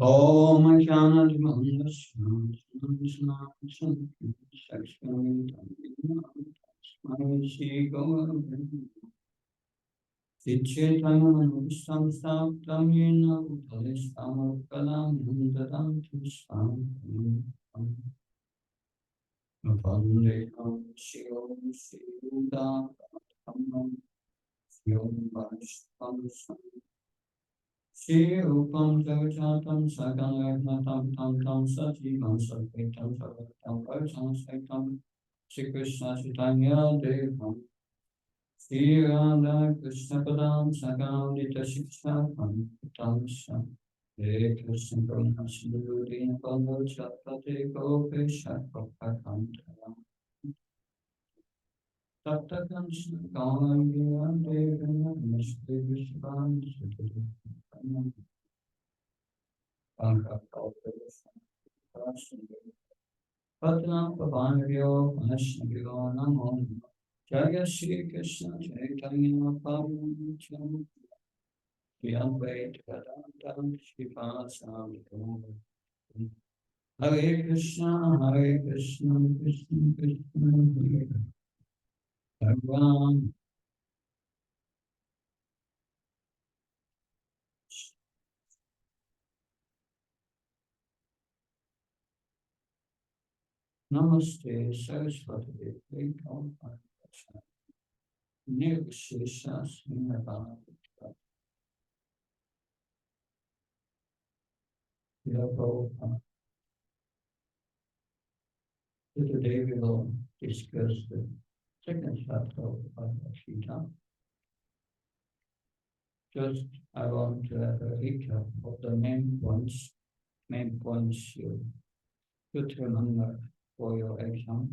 Om Shanti Shri Upam Javajatam Saganagnatam Tam Tam Sajivam Satvaitam Sarvatam Vartam Saitam Shri Krishna Chaitanya Devam Shri Radha Krishna Padam Sagadita Shiksha Tam Sam Hare Krishna Karuna Sindhu Dina Bhava Chapate Gopesha Prabhakam Tapta Krishna Kavangiya Devana Mishri Vishvan Sutadu Patna Pavanavyo Vaishnavyo Namo Jaya Shri Krishna Chaitanya Prabhu Nityananda Shri Advaita Gadadhara Srivasadi Gaura Hare Krishna Krishna Krishna Hare Hare Ram. Namaste Saraswati Devi Nirvishesha Srinivasa Prabhupada. Today we will discuss the second chapter of Bhagavad Gita. Just I want to have a recap of the main points you should remember for your exam.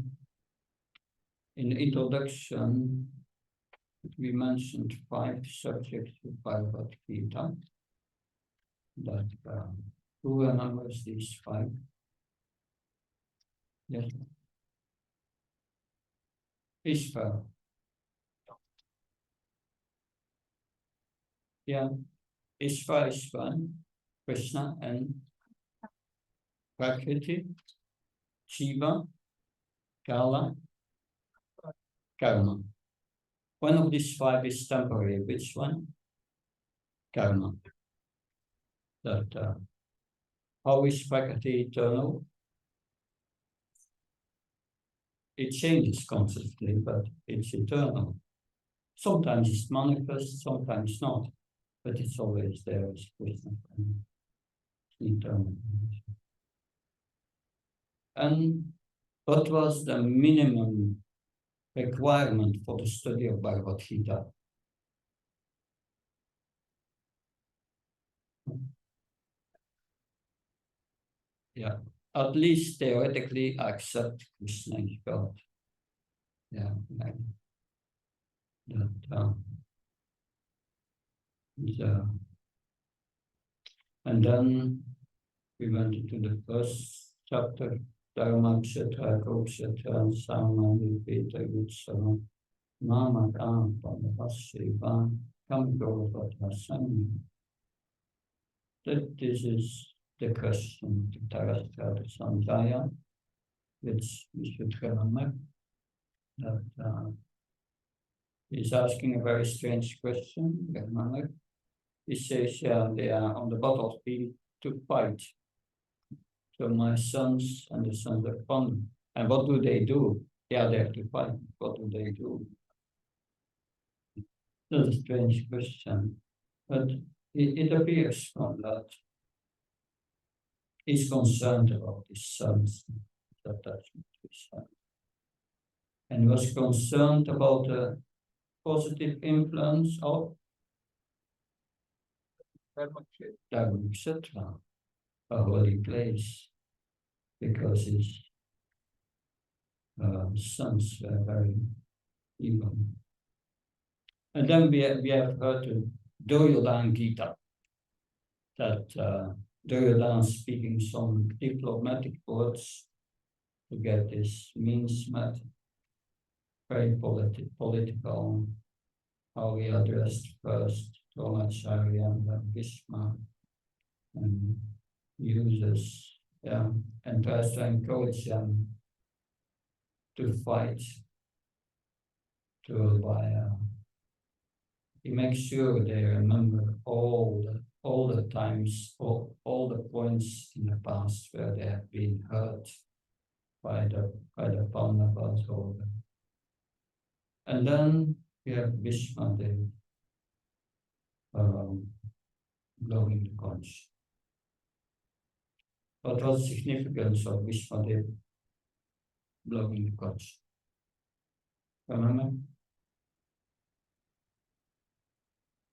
In the introduction, we mentioned 5 subjects of Bhagavad Gita. That who remembers these 5? Yes. Ishvara. Yeah. Ishvara is one. Krishna and Prakriti, Shiva, Kala, Karma. One of these 5 is temporary. Which one? Karma. That how is Prakriti eternal? It changes constantly, but it's eternal. Sometimes it's manifest, sometimes not, but it's always there as Krishna. Eternal. And what was the minimum requirement for the study of Bhagavad Gita? Yeah, at least theoretically accept Krishna as God. Yeah, like that. And then we went into the first chapter, Dharma Kshetra, Gokshetra, Samani, Vita, Yutsava, Mama, Kam, Pamavashiva, Kam, Gauravata, that this is the question of Tarastra Sanjaya, which we should remember. That he's asking a very strange question, remember? He says, they are on the battlefield to fight. So my sons and the sons of Pan. And what do? They are there to fight. What do they do? That's a strange question. But it appears from that he's concerned about his sons, attachment to his sons. And was concerned about the positive influence of Dharma, etc., a holy place, because his sons were very evil. And then we have heard the Deland Gita, that Deland speaking some diplomatic words to get his means met, very political, how he addressed first Dronacharya and then Bhishma, and uses, and tries to encourage them to fight, he makes sure they remember all the times, all the points in the past where they have been hurt by the Pandavas. And then we have Bhishma Dev blowing the conch. What was the significance of Bhishma Dev blowing the conch? Remember?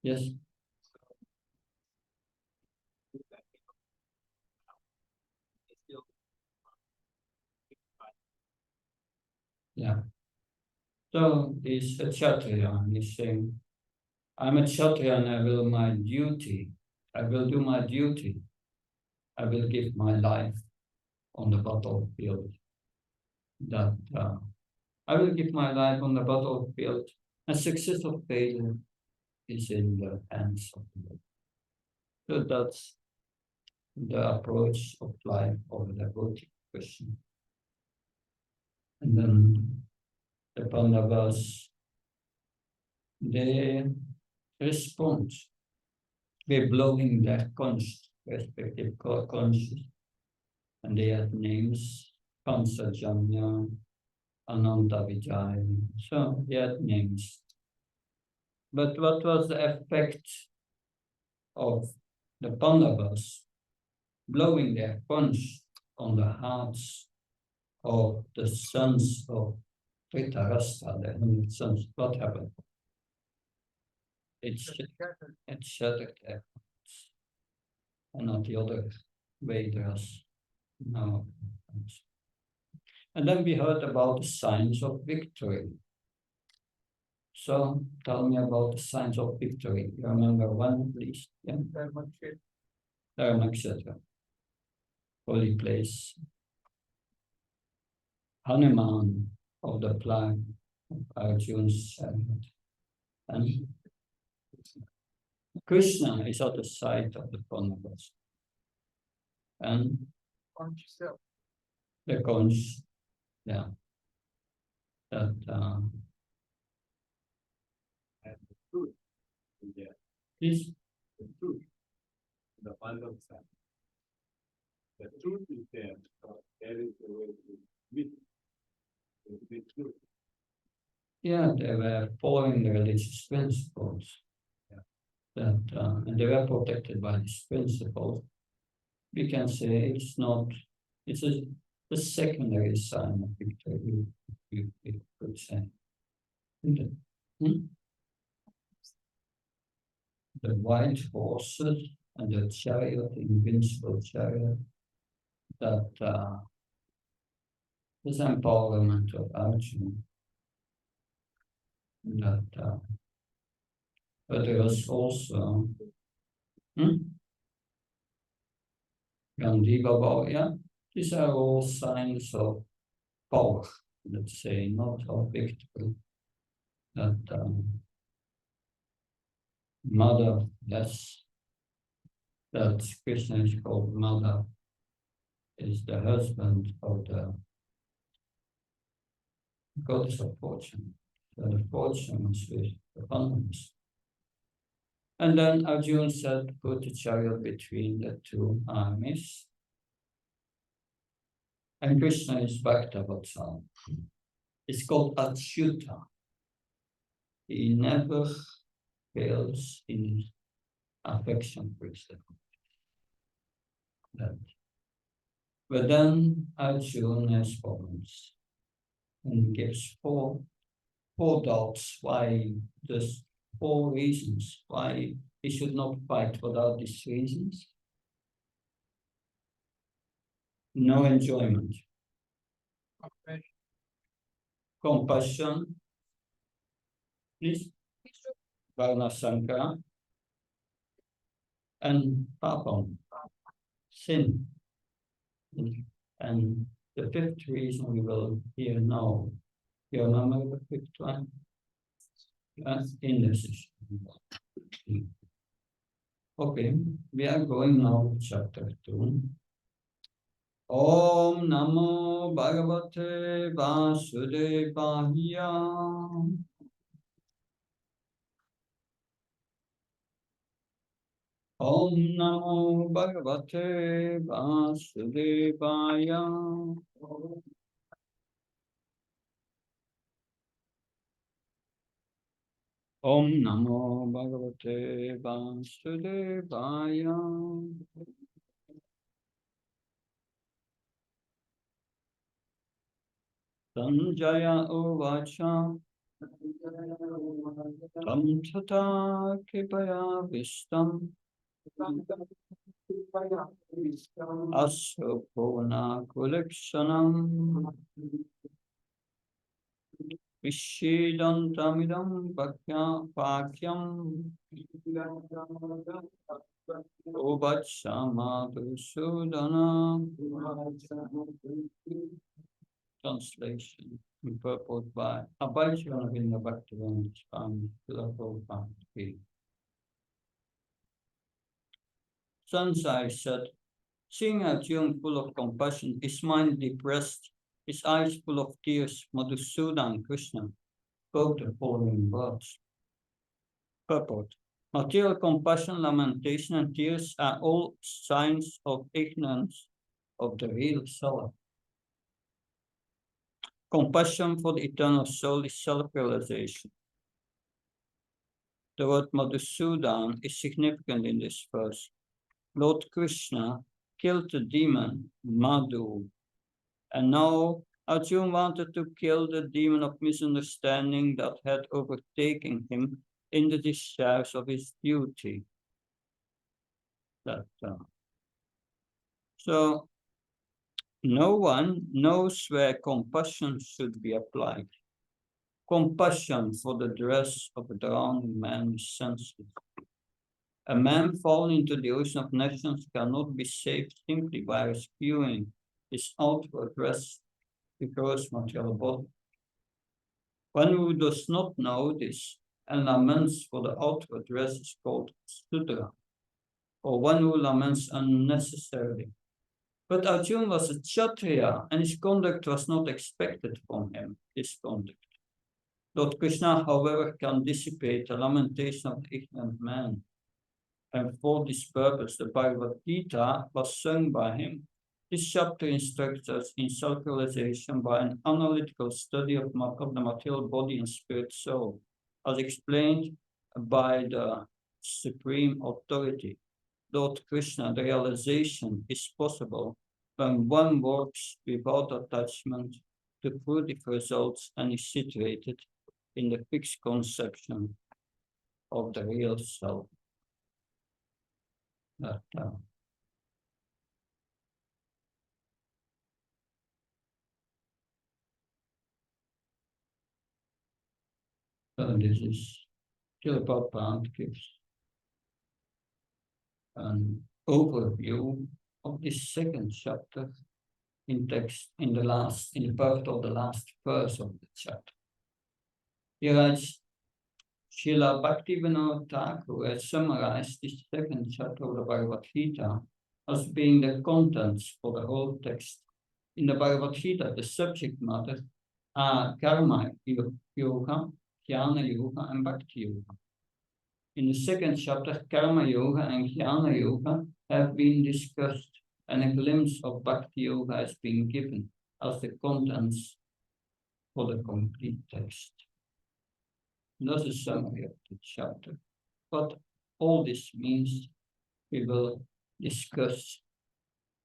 Yes. Yeah. So he's a Kshatriya, and he's saying, I'm a Kshatriya and I will do my duty. I will give my life on the battlefield. I will give my life on the battlefield, and success or failure is in the hands of the Lord. So that's the approach of life of the devotee Krishna. And then the Pandavas, they respond by blowing their respective conches, and they had names, Kamsajanya, Ananta Vijay. So they had names. But what was the effect of the Pandavas blowing their conch on the hearts of the sons of Dhritarashtra, the 100 sons? What happened? It shattered their hearts, and not the other Vedas. No. And then we heard about the signs of victory. So tell me about the signs of victory. You remember one, please? Yeah. Dharmakshatra. Holy place. Hanuman of the flag of Arjuna's chariot. And Krishna is at the side of the Pandavas. And the conch, that is the truth, the Pandavas side. The truth is there, so there is the way to meet the truth. Yeah, they were following the religious principles. And they were protected by these principles. We can say it's a secondary sign of victory, we could say. The white horses and the chariot, the invincible chariot, that this empowerment of Arjuna. But there was also Gandhi Baba, yeah. These are all signs of power, let's say, not of victory. That mother, yes, that Krishna is called mother, is the husband of the goddess of fortune. So the fortune is with the Pandavas. And then Arjuna said, put the chariot between the two armies. And Krishna is Bhaktavatsal. It's called Achyuta. He never fails in affection for his devotee. But then Arjuna has problems. And he gives four doubts why, just 4 reasons why he should not fight without these reasons. No enjoyment. Compassion. Please. Varna Sankara. And Papam. Sin. And the 5th reason we will hear now. You remember the 5th one? That's indecision. Okay, We are going now to chapter 2. Om Namo Bhagavate Vasudevaya. Om Namo Bhagavate Vasudevaya. Om Namo Bhagavate Vasudevaya. Sanjaya Uvacha Tam Tata Kipaya Vistam Asopona Kulekshanam Vishidantamidam Pakyam Ubachsamadhusudana. Translation and purport by Abhijanavinda Bhaktivedanta Swami Prabhupada. Sansai said, seeing Arjuna full of compassion, his mind depressed, his eyes full of tears, Madhusudan Krishna spoke the following words. Purport. Material compassion, lamentation, and tears are all signs of ignorance of the real self. Compassion for the eternal soul is self-realization. The word Madhusudan is significant in this verse. Lord Krishna killed the demon Madhu, and now Arjuna wanted to kill the demon of misunderstanding that had overtaken him in the discharge of his duty. So no one knows where compassion should be applied. Compassion for the dress of a drowning man is senseless. A man fallen into the ocean of nations cannot be saved simply by rescuing his outward dress, the gross material body. One who does not know this and laments for the outward dress is called Sudra, or one who laments unnecessarily. But Arjuna was a Kshatriya, and his conduct was not expected from him, his conduct. Lord Krishna, however, can dissipate the lamentation of the ignorant man. And for this purpose, the Bhagavad Gita was sung by him. This chapter instructs us in self-realization by an analytical study of the material body and spirit soul, as explained by the supreme authority, Lord Krishna. The realization is possible when one works without attachment to fruitive results and is situated in the fixed conception of the real self. So this is Srila Prabhupada gives an overview of this second chapter in text in the part of the last verse of the chapter. He writes, Srila Bhaktivinoda Thakur has summarized this second chapter of the Bhagavad Gita as being the contents for the whole text. In the Bhagavad Gita, the subject matter are karma yoga, jnana yoga, and bhakti yoga. In the second chapter, karma yoga and jnana yoga have been discussed, and a glimpse of bhakti yoga has been given as the contents for the complete text. That's a summary of the chapter. What all this means, we will discuss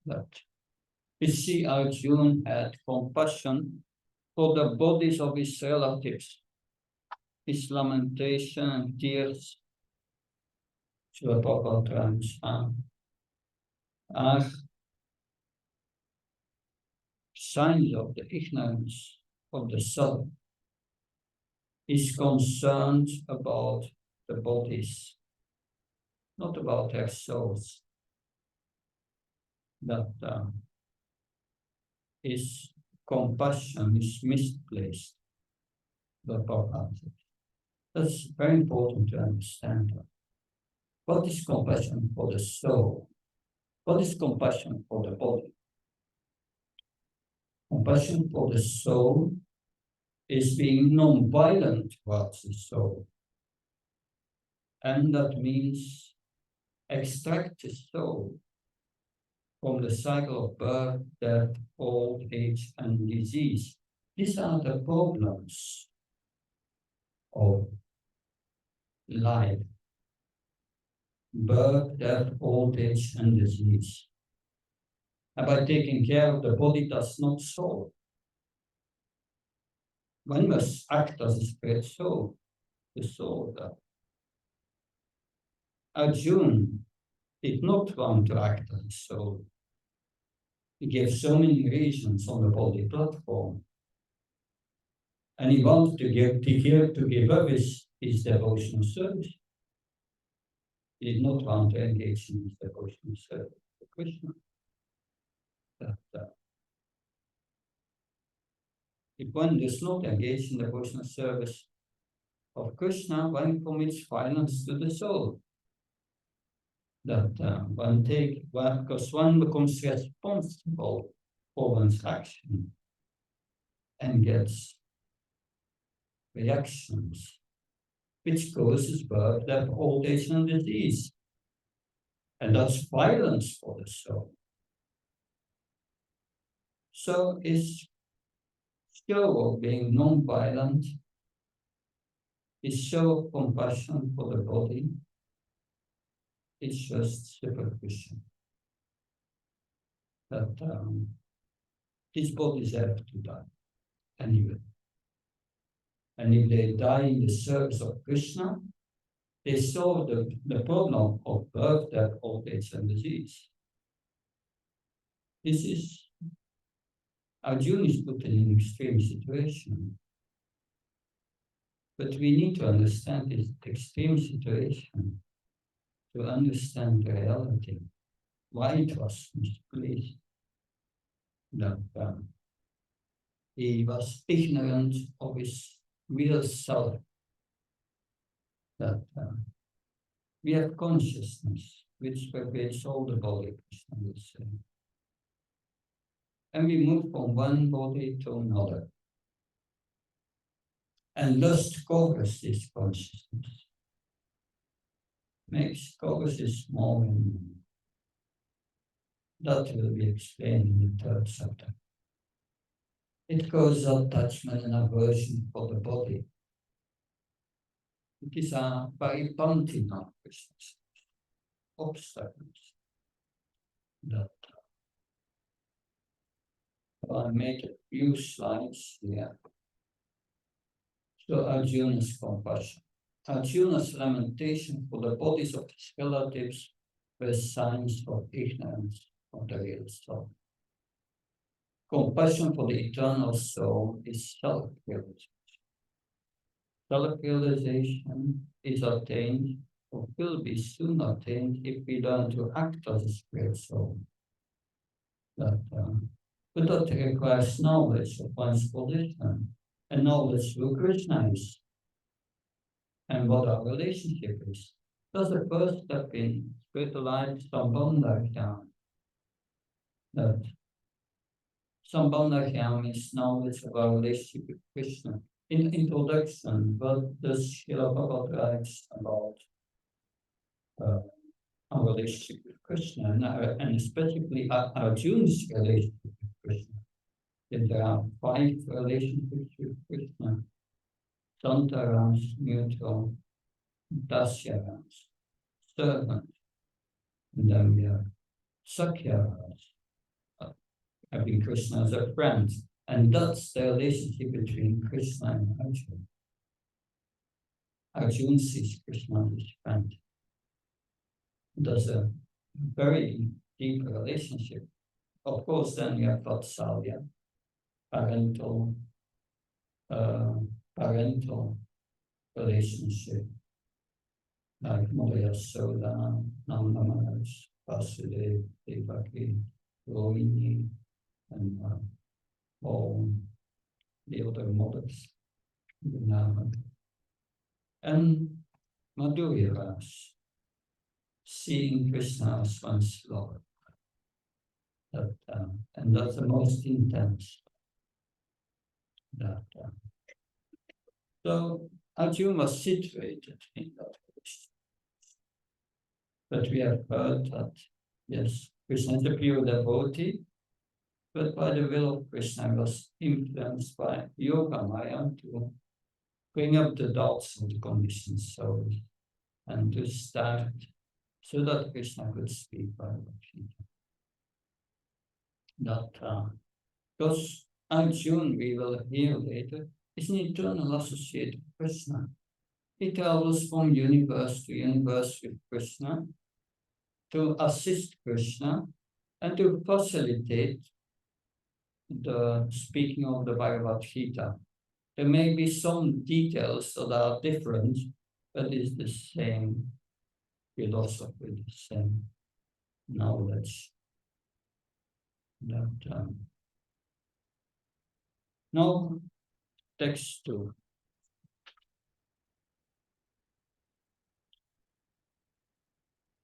that. We see Arjuna had compassion for the bodies of his relatives. His lamentation and tears, Srila Prabhupada are signs of the ignorance of the self. Is concerned about the bodies, not about their souls. That his compassion is misplaced. The Prabhupada. That's very important to understand. What is compassion for the soul? What is compassion for the body? Compassion for the soul is being non-violent towards the soul. And that means extract the soul from the cycle of birth, death, old age, and disease. These are the problems of life. Birth, death, old age, and disease. And by taking care of the body does not solve. One must act as a spirit soul, the soul that Arjuna did not want to act as a soul. He gave so many reasons on the body platform. And he wanted to give up his devotional service. He did not want to engage in his devotional service to Krishna. If one does not engage in devotional service of Krishna, one commits violence to the soul. Because one becomes responsible for one's action and gets reactions, which causes birth, death, old age, and disease. And that's violence for the soul. So is show of being non-violent, is show of compassion for the body, it's just superficial. That these bodies have to die anyway. And if they die in the service of Krishna, they solve the problem of birth, death, old age, and disease. This is, Arjuna is put in an extreme situation. But we need to understand this extreme situation to understand the reality, why it was misplaced. That he was ignorant of his real self. That we have consciousness, which pervades all the body, Krishna would say. And we move from one body to another. And lust covers this consciousness. Covers this small and that will be explained in the third chapter. It causes attachment and aversion for the body. It is a paripantina obstacles that I made a few slides here. So Arjuna's compassion. Arjuna's lamentation for the bodies of his relatives were signs of ignorance of the real soul. Compassion for the eternal soul is self-realization. Self-realization is attained, or will be soon attained, if we learn to act as a spirit soul. But that requires knowledge of one's position, and knowledge who Krishna is, and what our relationship is. That's the first step in spiritual life, Sambandha. That Sambandha is knowledge of our relationship with Krishna. In introduction, what does Srila Prabhupada writes about our relationship with Krishna, and especially Arjuna's relationship with Krishna. That there are 5 relationships with Krishna: Santarams, neutral, Dasyarams, servant, and then we have Sakyarams, having Krishna as a friend. And that's the relationship between Krishna and Arjuna. Arjuna sees Krishna as his friend. There's a very deep relationship. Of course, then we have Vatsalya, parental relationship, like Mother Yasoda, Nanda Maharaj, Vasudeva, Devaki, Rohini, and all the other mothers, and Madhurya Ras. seeing Krishna as one's Lord. And that's the most intense. So Arjuna was situated in that position. But we have heard that, yes, Krishna is a pure devotee, but by the will of Krishna was influenced by Yoga Maya to bring up the doubts of the conditioned soul and to start so that Krishna could speak by Bhakti. Because Arjuna, we will hear later, is an eternal associate of Krishna. He travels from universe to universe with Krishna to assist Krishna and to facilitate the speaking of the Bhagavad Gita. There may be some details that are different, but it's the same philosophy, the same knowledge. Now, text 2.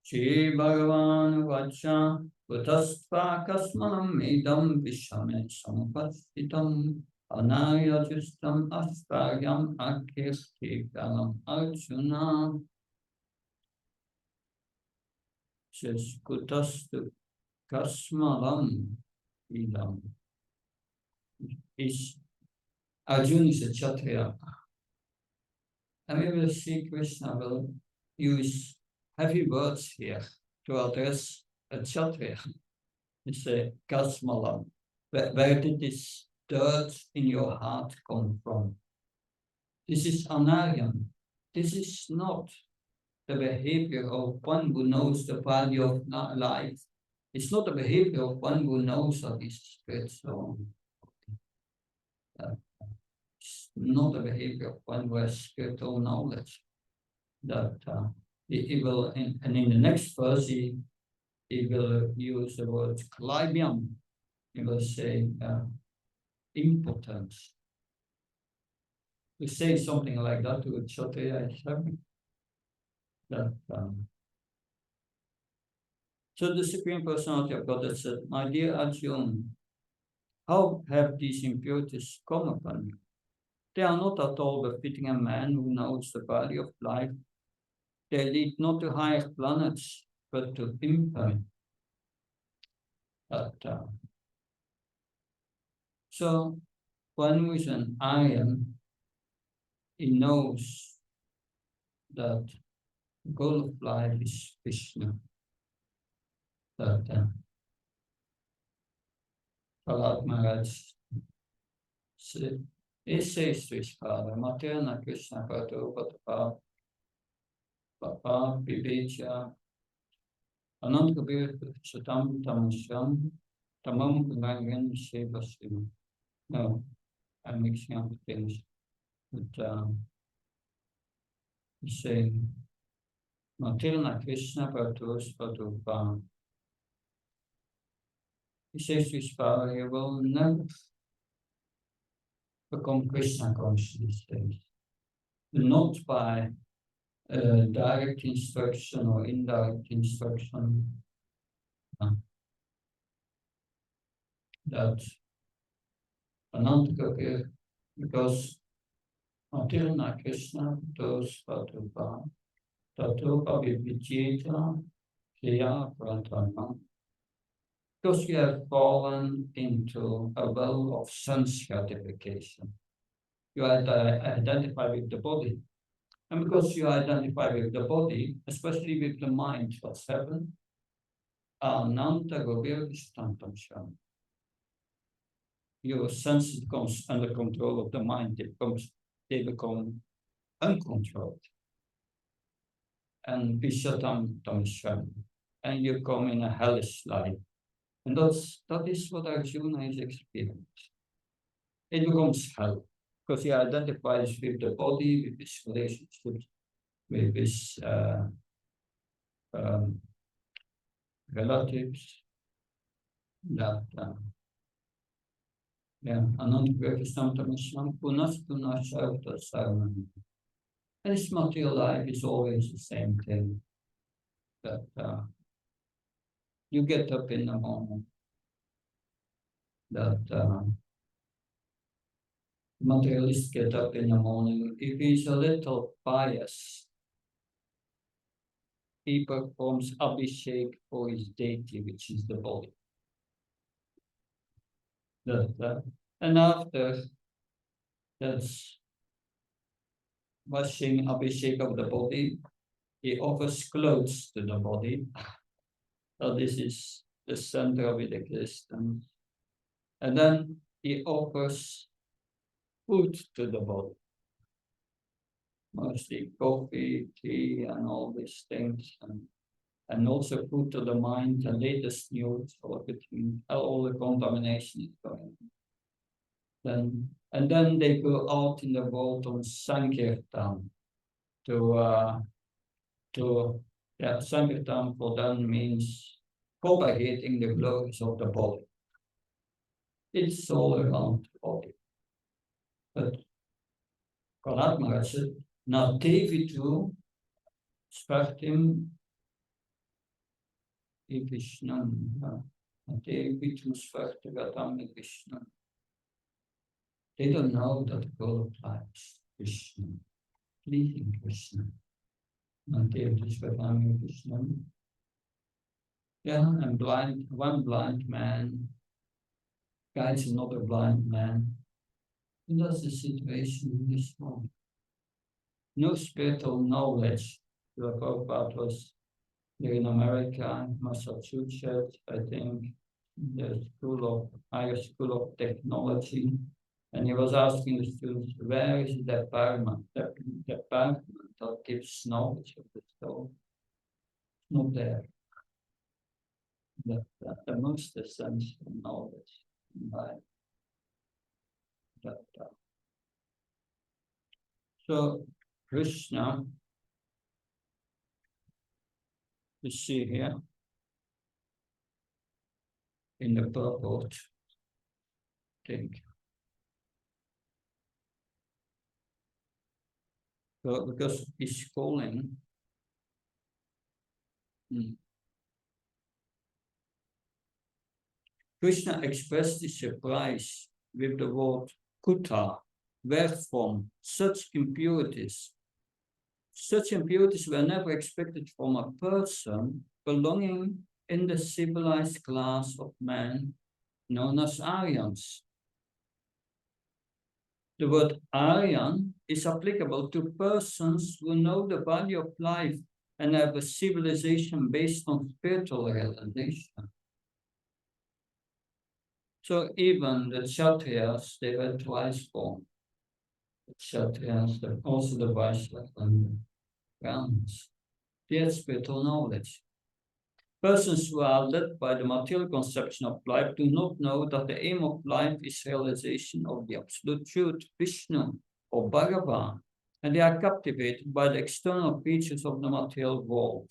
Shri Bhagavan Vacha Kutastva Kasmanam Idam Vishame Sampasitam Anayajustam Astagyam Akirti Kalam Arjuna. Says Kutastu Kasmalam Idam. Arjuna is a Kshatriya. And we will see Krishna will use heavy words here to address a Kshatriya. He say, Kasmalam. Where did this dirt in your heart come from? This is Anaryan. This is not the behavior of one who knows the value of life. It's not the behavior of one who knows that this is spiritual. It's not the behavior of one who has spiritual knowledge. He will, and in the next verse, he will use the word klaibyam. He will say impotence. To say something like that to a Kshatriya is having so the Supreme Personality of Godhead said, my dear Arjuna, how have these impurities come upon you? They are not at all befitting a man who knows the value of life. They lead not to higher planets, but to infamy. So, one who is an Aryan, he knows that the goal of life is Krishna. Prahlad Maharaj says to his father, Materna Krishna Pato Patapa Papa Vivecha Anantkabir Shatam Tamasham Tamam Kulangan Shevasima. No, I'm mixing up things. But he's saying Materna Krishna Pato Patapa. He says to his father, he will never become Krishna conscious these days. Not by direct instruction or indirect instruction. That Anantakakir, because until na Krishna, those Patupa, Tatupa Vivijita, Kriya Pratana. Because you have fallen into a well of sense gratification. You identify with the body. And because you identify with the body, especially with the mind, what's happened? Your senses comes under control of the mind. They become uncontrolled. And Vishatam Tamsham. And you come in a hellish life. And that is what Arjuna is experiencing. It becomes hell, because he identifies with the body, with his relationships, with his relatives. And this material life is always the same thing. that you get up in the morning, that materialist get up in the morning. If he's a little pious, he performs abhishek for his deity, which is the body. And after that's washing abhishek of the body, he offers clothes to the body. So this is the center of it existence. And then he offers food to the body. Mostly coffee, tea, and all these things. And also food to the mind, the latest news, or between all the contamination is going on. And then they go out in the world on Sankirtan Sankirtan for them means propagating the glories of the body. It's all around the body. But Karat Maharaj said, na Devitu Spartim I Krishna. Na Devitu Spartigatam I Krishna. They don't know that the goal of life is Krishna, pleasing Krishna. Na Devitu Spartigatam I Krishna. Yeah, and one blind man guides another blind man. And that's the situation in this world. No spiritual knowledge. The Prabhupada was here in America, Massachusetts, I think, the higher school of technology. And he was asking the students, where is the department that gives knowledge of the soul? Not there. The most essential knowledge in life. So Krishna, you see here in the purport, think. So because he's calling. Krishna expressed his surprise with the word kuta, wherefrom such impurities. Such impurities were never expected from a person belonging in the civilized class of men known as Aryans. The word Aryan is applicable to persons who know the value of life and have a civilization based on spiritual realization. So even the Kshatriyas, they were twice born. The Kshatriyas, also the Vaishyas and the Brahmins. They had spiritual knowledge. Persons who are led by the material conception of life do not know that the aim of life is realization of the absolute truth, Vishnu or Bhagavan, and they are captivated by the external features of the material world.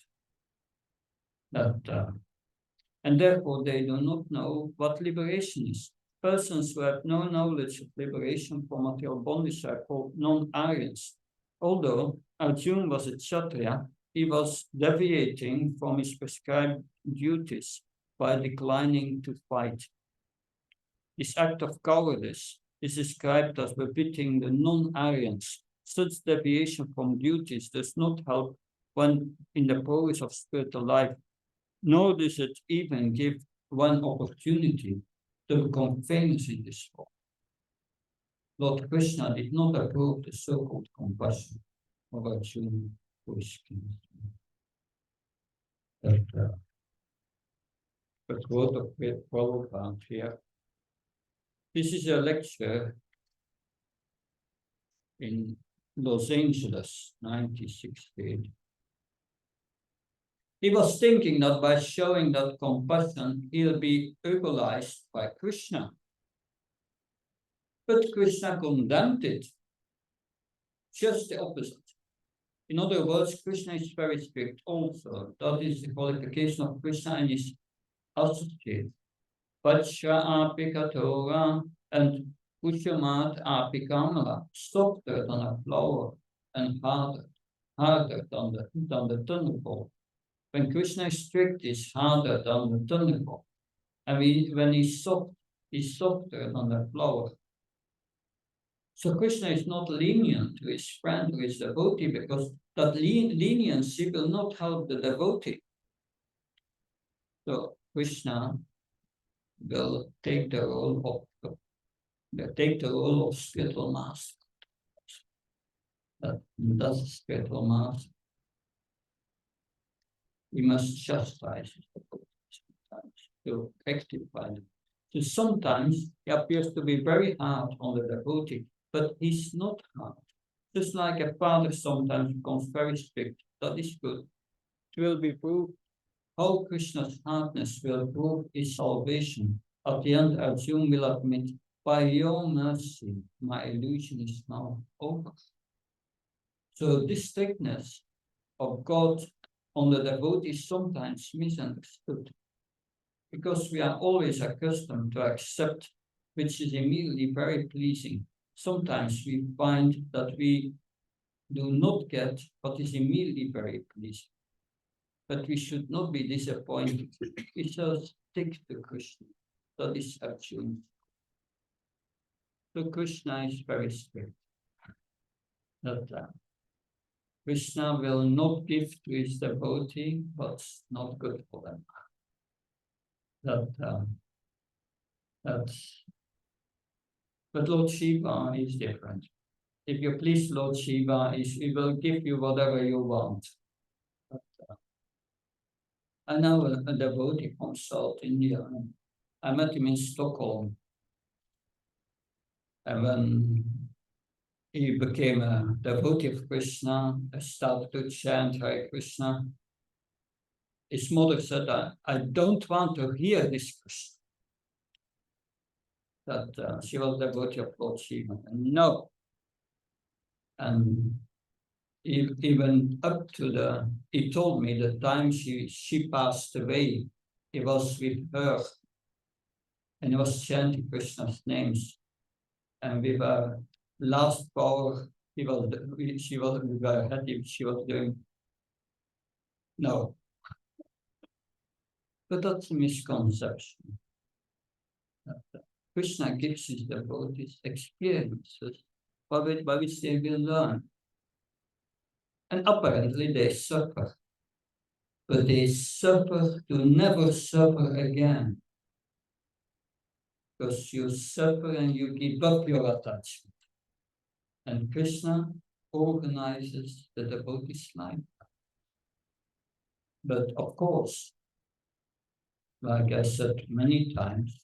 And therefore they do not know what liberation is. Persons who have no knowledge of liberation from material bondage are called non-Aryans. Although Arjuna was a Kshatriya, he was deviating from his prescribed duties by declining to fight. This act of cowardice is described as befitting the non-Aryans. Such deviation from duties does not help one in the progress of spiritual life, nor does it even give one opportunity to become famous in this world. Lord Krishna did not approve the so-called compassion of Arjuna for his king. But word of great Prabhupada here. This is a lecture in Los Angeles, 1968. He was thinking that by showing that compassion, he'll be equalized by Krishna. But Krishna condemned it. Just the opposite. In other words, Krishna is very strict also. That is the qualification of Krishna and his associates. Vatsha apikatora and Pushamat apikamala, softer than a flower and harder than the thunderbolt. When Krishna is strict, he's harder than the thunderbolt. And when he's soft, he's softer than the flower. So Krishna is not lenient to his friend, to his devotee, because that leniency will not help the devotee. So Krishna will take the role of spiritual master. That's a spiritual master. We must chastise sometimes to rectify it. So sometimes he appears to be very hard on the devotee, but he's not hard. Just like a father sometimes becomes very strict, that is good. It will be proved how Krishna's hardness will prove his salvation. At the end, Arjuna will admit, by your mercy, my illusion is now over. So this strictness of God on the devotee is sometimes misunderstood, because we are always accustomed to accept which is immediately very pleasing. Sometimes we find that we do not get what is immediately very pleasing. But we should not be disappointed. We shall stick to Krishna. That is Arjuna. So Krishna is very strict. That Krishna will not give to his devotee what's not good for them. But Lord Shiva is different. If you please Lord Shiva, he will give you whatever you want. I know a devotee from South India. I met him in Stockholm. And when he became a devotee of Krishna, started to chant Hare Krishna, his mother said, I don't want to hear this Krishna. That she was a devotee of Lord Shiva. And no. And even up to he told me the time she passed away, he was with her and he was chanting Krishna's names. And with her last power, we were happy she was doing. No. But that's a misconception. Krishna gives his devotees experiences by which they will learn. And apparently they suffer. But they suffer to never suffer again. Because you suffer and you give up your attachment. And Krishna organizes the devotee's life. But of course, like I said many times,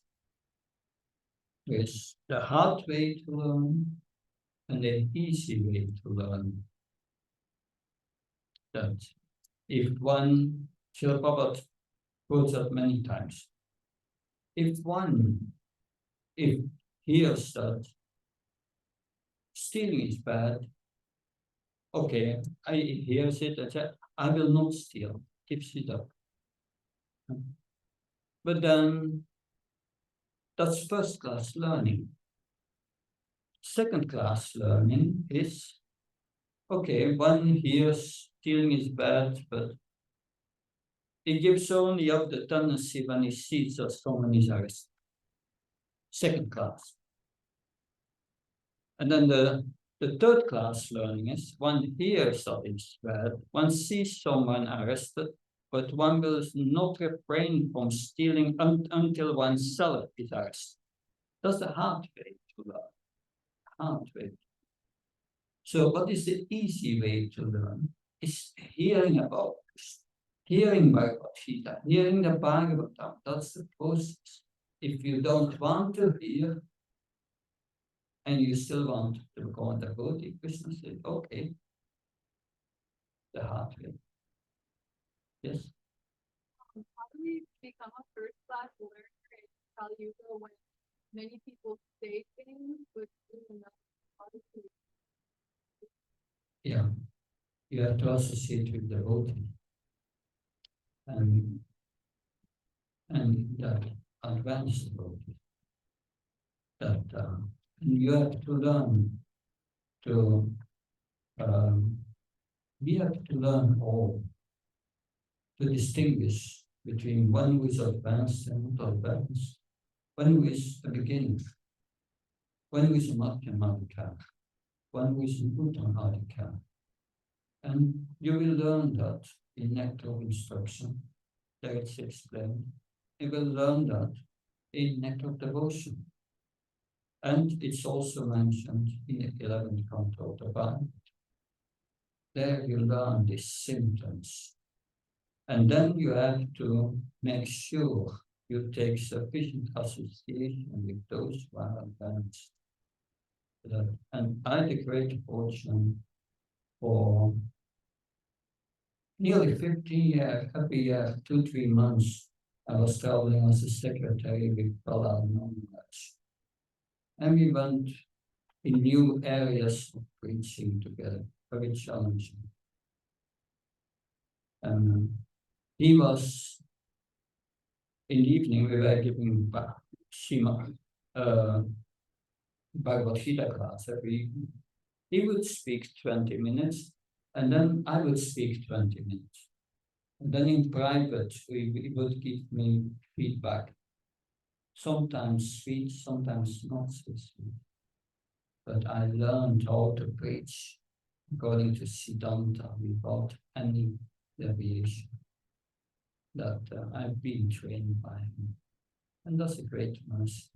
there's the hard way to learn and the easy way to learn. That if one, Srila Prabhupada quotes that many times, if hears that stealing is bad, okay, I hears it and says, I will not steal, keeps it up. But then that's first class learning. Second class learning is, okay, one hears stealing is bad, but he gives only up the tendency when he sees that someone is arrested. Second class. And then the third class learning is, one hears that it's bad, one sees someone arrested, but one will not refrain from stealing until oneself is arrested. That's the hard way to learn. Hard way. So what is the easy way to learn? Is hearing about this, hearing Bhagavad Gita, hearing the Bhagavatam. That's the process. If you don't want to hear, and you still want to become a devotee, Krishna said, okay, the hard way. Yes? How do we become a first-class learner in Kali Yuga when many people say things but do not? Yeah, you have to associate with devotee. And that advanced devotee. That and you have to learn to we have to learn all. to distinguish between one who is advanced and not advanced, one who is a beginner, one who is a Madhyamaka, one who is an Uttamādika. And you will learn that in Nectar of Instruction, there it's explained. You will learn that in Nectar of Devotion. And it's also mentioned in the 11th canto of the Bible. There you learn these symptoms. And then you have to make sure you take sufficient association with those who are advanced. And I had a great fortune for nearly 15 years, every year, 2-3 months, I was traveling as a secretary with Prahlad Maharaj. And we went in new areas of preaching together, very challenging. And he was, in the evening, we were giving Bhagavad Gita class every evening. He would speak 20 minutes, and then I would speak 20 minutes. And then in private, he would give me feedback. Sometimes sweet, sometimes not so sweet. But I learned how to preach according to Siddhanta without any deviation. That I've been trained by him. And that's a great mercy.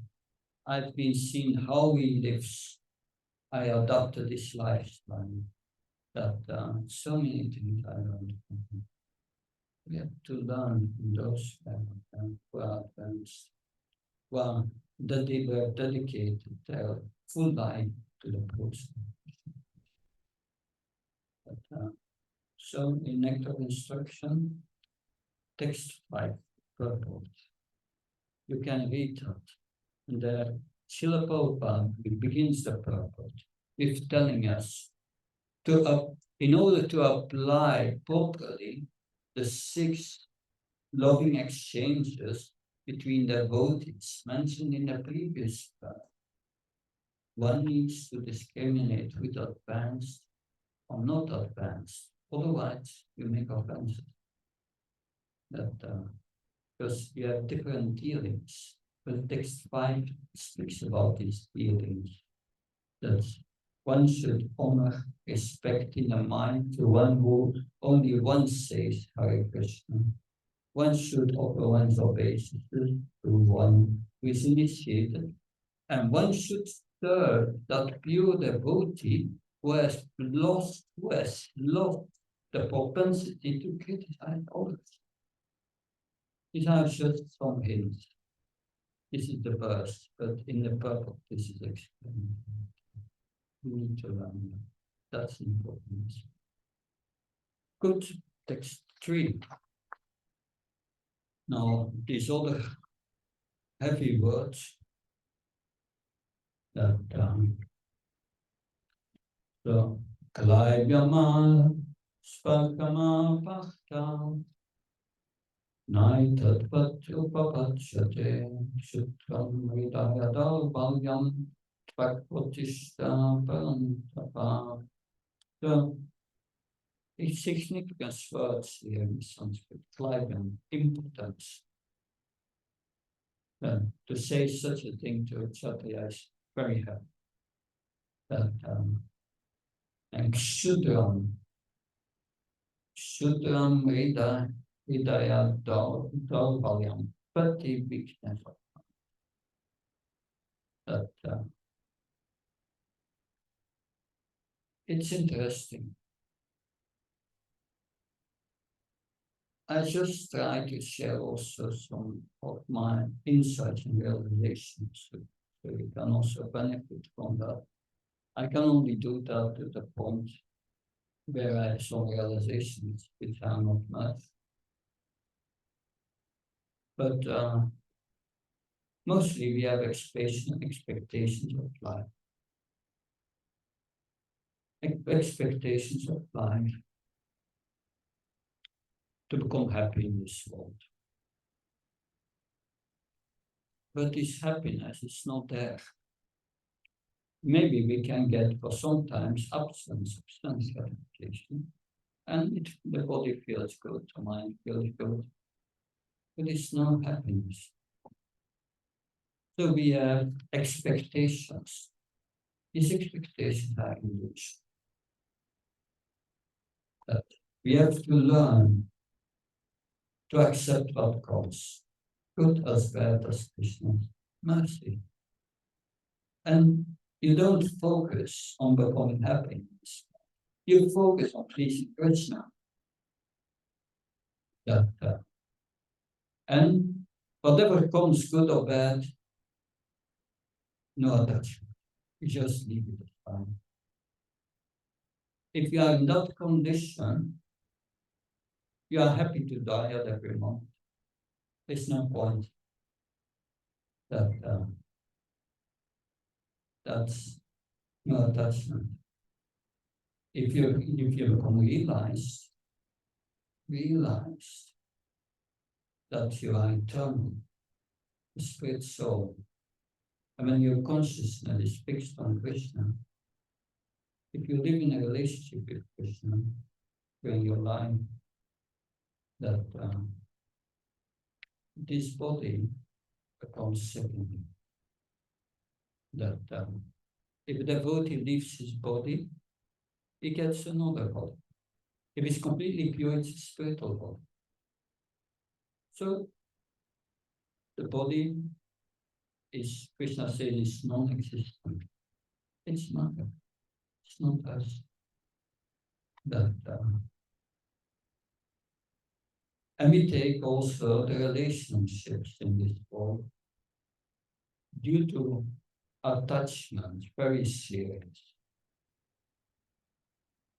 I've been seeing how he lives. I adopted his lifestyle. That so many things I learned from him. We have to learn from those who are advanced. Well, that they were dedicated their full life to the process. So in Nectar of Instruction, text 5, purport. You can read that. And the Srila Prabhupada begins the purport with telling us in order to apply properly the 6 loving exchanges between devotees mentioned in the previous part, one needs to discriminate with advanced or not advanced. Otherwise, you make offenses. Because you have different dealings. But text 5 speaks about these dealings. That one should honor, respect in the mind to one who only once says Hare Krishna. One should offer one's obeisances to one who is initiated. And one should serve that pure devotee who has lost the propensity to criticize others. These are just some hints. This is the verse, but in the purport, this is explained. We need to learn that. That's important. Good. Text 3. Now, these other heavy words that so Kalaivyama Spakama Pakta Naitat Patupapachate Shutram Vidayadal Balyam Tvakpotishta Parantapa. So these significant words here in Sanskrit, Kalaivyam, impotence. To say such a thing to a Kshatriya is very heavy. And Shudram Hidaya Dalvalyam, petty weakness of that. It's interesting. I just try to share also some of my insights and realizations, so you can also benefit from that. I can only do that to the point where I have some realizations, which are not much. But mostly we have expectations of life. Expectations of life to become happy in this world. But this happiness is not there. Maybe we can get for sometimes substance gratification, And the body feels good, the mind feels good, but it's no happiness. So we have expectations. These expectations are illusion. That we have to learn to accept what comes, good as bad as Krishna's mercy. And you don't focus on becoming happy. You focus on pleasing Krishna. And whatever comes, good or bad, no attachment. You just leave it at time. If you are in that condition, you are happy to die at every moment. There's no point. That's no attachment. If you become realized that you are eternal, the spirit soul, and when your consciousness is fixed on Krishna, if you live in a relationship with Krishna during your life, that this body becomes secondary. That if a devotee leaves his body, he gets another body. If it's completely pure, it's a spiritual body. So the body is, Krishna says, is non-existent. It's not. It's not us. And we take also the relationships in this world due to attachment, very serious.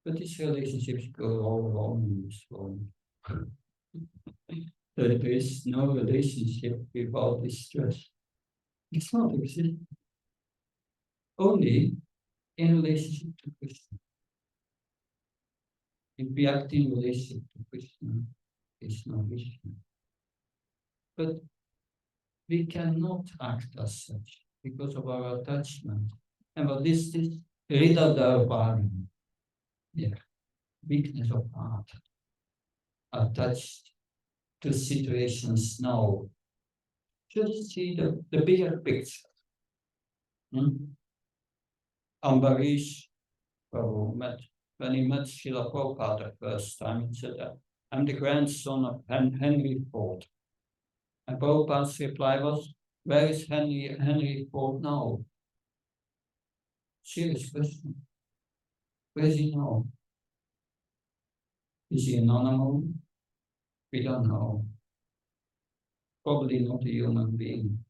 But these relationships go all wrong in this world. There is no relationship without distress. It's not existing. Only in relationship to Krishna. If we act in relationship to Krishna, it's no issue. But we cannot act as such because of our attachment. And what is this? Ridadharvana. Yeah. Weakness of heart. Attached to situations now. Just see the bigger picture. Ambarish when he met Srila Prabhupada the first time, he said, I'm the grandson of Henry Ford. And Prabhupada's reply was, where is Henry Ford now? Serious question. Where is he now? Is he an animal? We don't know. Probably not a human being.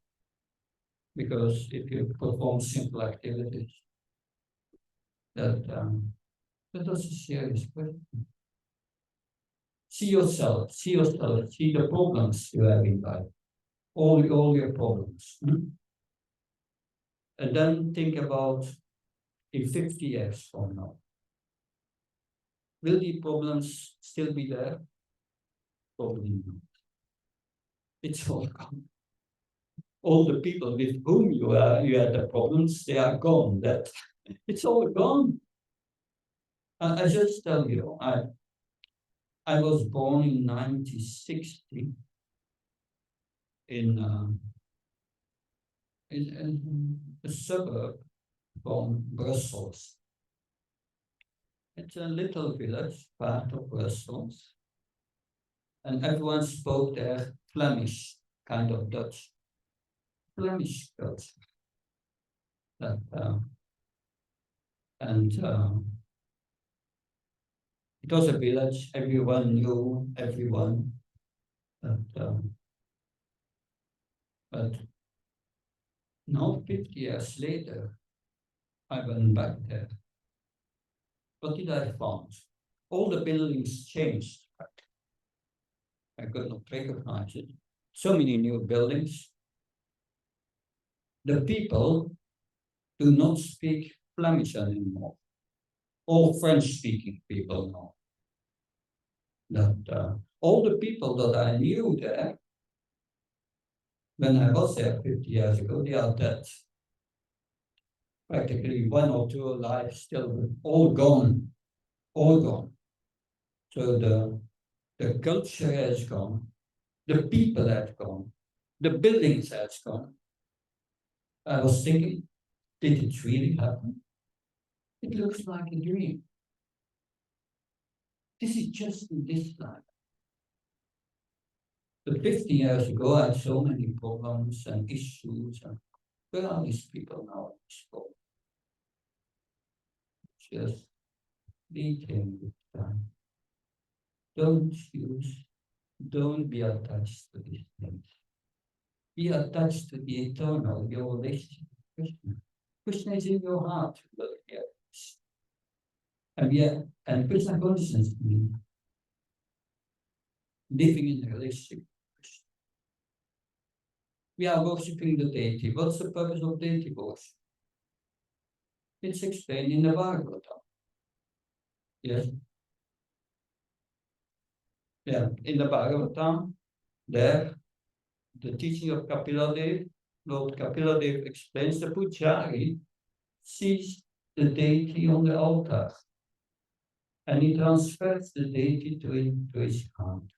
Because if you perform simple activities, that was a serious question. See yourself, see the problems you have in life, all your problems. And then think about in 50 years from now. Will the problems still be there? Probably not. It's all gone. All the people with whom you had the problems, they are gone. It's all gone. I just tell you, I was born in 1960 in a suburb from Brussels. It's a little village, part of Brussels. And everyone spoke there Flemish, kind of Dutch. Flemish culture. It was a village, everyone knew everyone. But now, 50 years later, I went back there. What did I find? All the buildings changed. I could not recognize it. So many new buildings. The people do not speak Flemish anymore. All French-speaking people now. All the people that I knew there, when I was there 50 years ago, they are dead. Practically one or two alive, still all gone. So So the culture has gone, the people have gone, the buildings have gone. I was thinking, did it really happen? It looks like a dream. This is just in this life. But 50 years ago, I had so many problems and issues. And where are these people now? Just lead him with time. Don't be attached to these things. Be attached to the eternal, your relationship with Krishna. Krishna is in your heart. And Krishna consciousness means living in a relationship with Krishna. We are worshipping the deity. What's the purpose of deity worship? It's explained in the Bhagavatam. Yes. Yeah, in the Bhagavatam, there, the teaching of Kapila Dev, Lord Kapila Dev explains the Pujari sees the deity on the altar and he transfers the deity to his heart.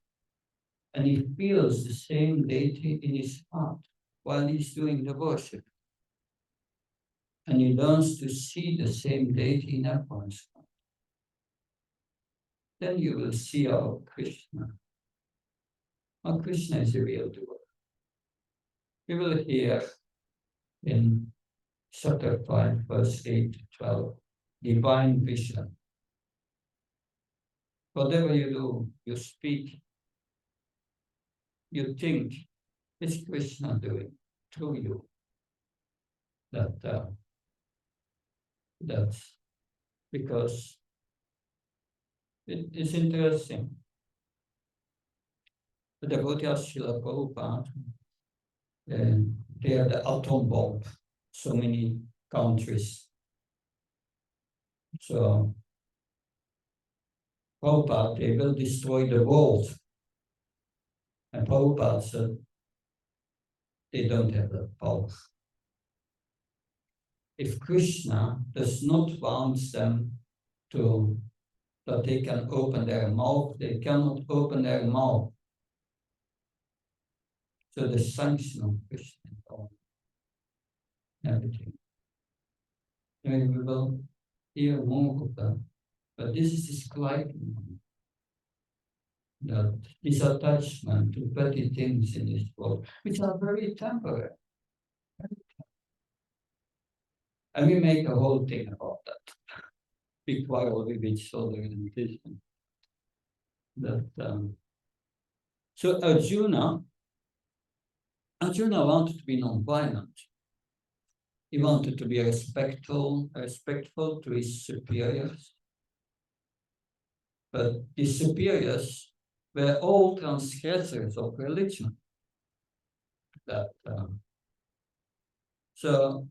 And he feels the same deity in his heart while he's doing the worship. And he learns to see the same deity in everyone's heart. Then you will see our Krishna. Our Krishna is a real doer. You will hear in chapter 5, verse 8 to 12, divine vision. Whatever you do, you speak, you think, it's Krishna doing through you. That's because it's interesting. The devotee of Srila Prabhupada, they are the atom bomb, so many countries. So Prabhupada, they will destroy the world. And Prabhupada said, they don't have that power. If Krishna does not want them that they can open their mouth, they cannot open their mouth. So the sanction of Krishna everything. And we will hear more of that. But this is describing that this attachment to petty things in this world, which are very temporary. And we make a whole thing about that. Big quarrel with each other in addition. So Arjuna wanted to be non-violent. He wanted to be respectful to his superiors. But his superiors were all transgressors of religion. So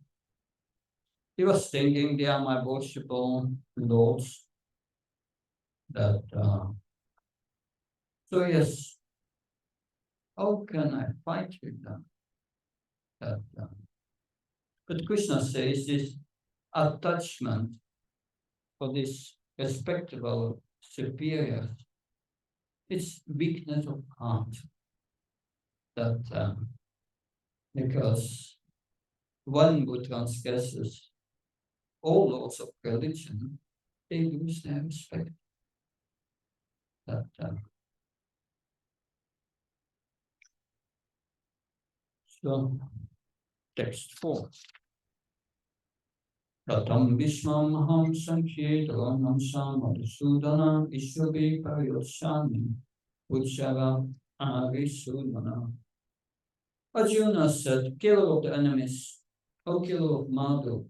he was thinking, they are my worshipful lords. So yes, how can I fight with them? But Krishna says this attachment for this respectable superior, it's weakness of heart. Because one who transgresses all laws of religion, they lose their respect. So, text 4. Pratam Vishwam Maham Sankirtanam Samadhusudana Ishwabi Paryoshami Uchara Arisudana. Arjuna said, killer of the enemies, O killer of Madhu,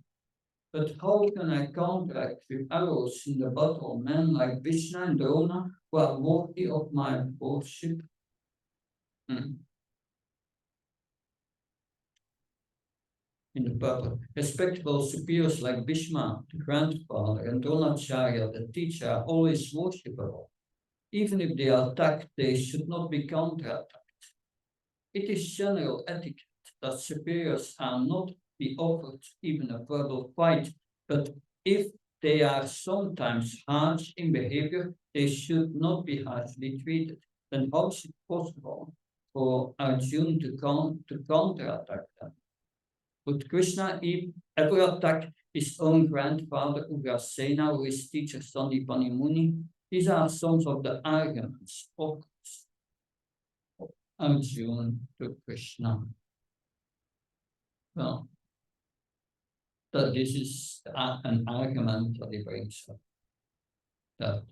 but how can I counteract with arrows in the battle men like Vishnu and Drona who are worthy of my worship? In the purpose, respectable superiors like Bhishma, the grandfather, and Dronacharya, the teacher, are always worshipable. Even if they are attacked, they should not be counterattacked. It is general etiquette that superiors are not be offered even a verbal fight, but if they are sometimes harsh in behavior, they should not be harshly treated. Then how is it possible for Arjuna to counterattack them? Would Krishna ever attack his own grandfather Ugrasena or his teacher Sandipani Muni? These are some of the arguments of Arjuna to Krishna. Well, that this is an argument that he brings up. That,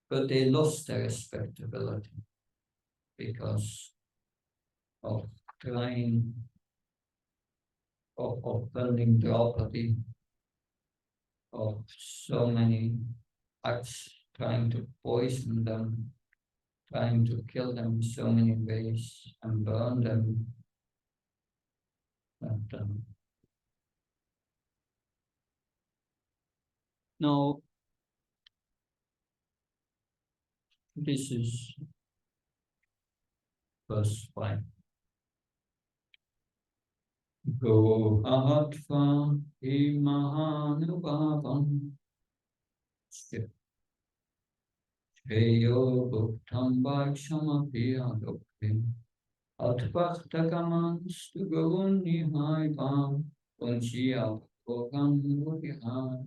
but they lost their respectability because of trying of building Draupadi, of so many acts trying to poison them, trying to kill them in so many ways and burn them. But, now, this is verse 5. Go ahatva imahanubhavam Shreyo bhuktam bhakshamapi adoktim Atbhaktakamans guruni haivam Punchya bhogam murihai.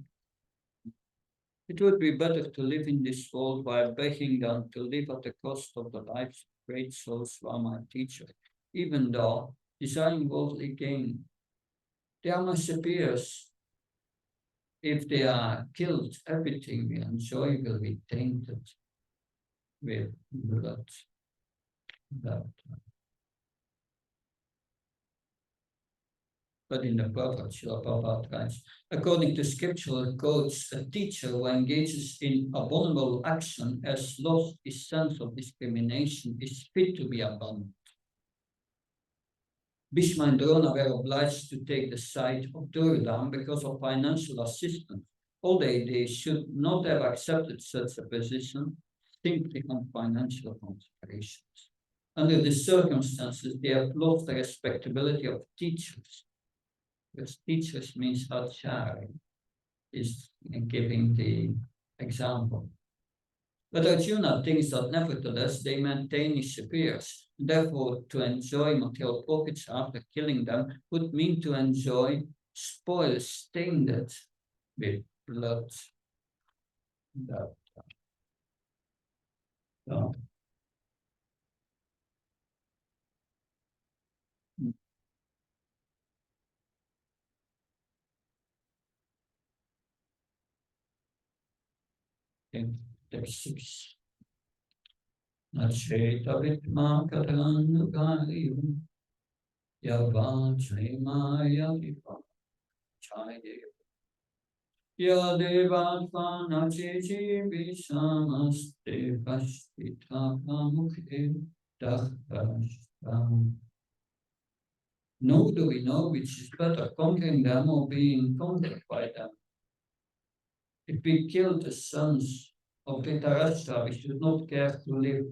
It would be better to live in this world while begging than to live at the cost of the lives of great souls, were my teacher, even though desiring worldly gain. They are my superiors. If they are killed, everything we enjoy will be tainted with blood. But in the Prabhupada, Srila Prabhupada writes, according to scriptural codes, a teacher who engages in abominable action has lost his sense of discrimination, is fit to be abandoned. Bhishma and Drona were obliged to take the side of Duryodhana because of financial assistance, although they should not have accepted such a position simply on financial considerations. Under the circumstances, they have lost the respectability of teachers. Because teachers means acharya, is giving the example. But Arjuna thinks that nevertheless they maintain his superiors. Therefore, to enjoy material profits after killing them would mean to enjoy spoils stained with blood. Text 6. Nacheta vitma katanugariyu yavachemaya vipa chaye yadevatva nachichi vishamaste pashtita pramukhe dahdashtam. Nor do we know which is better, conquering them or being conquered by them. If we kill the sons of Dhritarashtra, we should not care to live.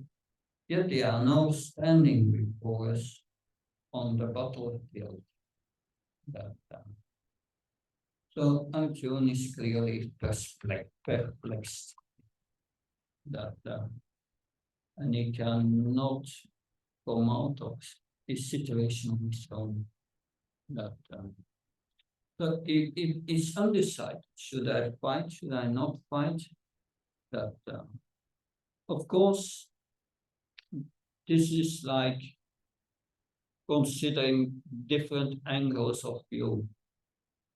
Yet they are now standing before us on the battlefield. So Arjuna is clearly perplexed. And he cannot come out of this situation on his own. So if it's undecided, should I fight? Should I not fight? Of course, this is like considering different angles of view,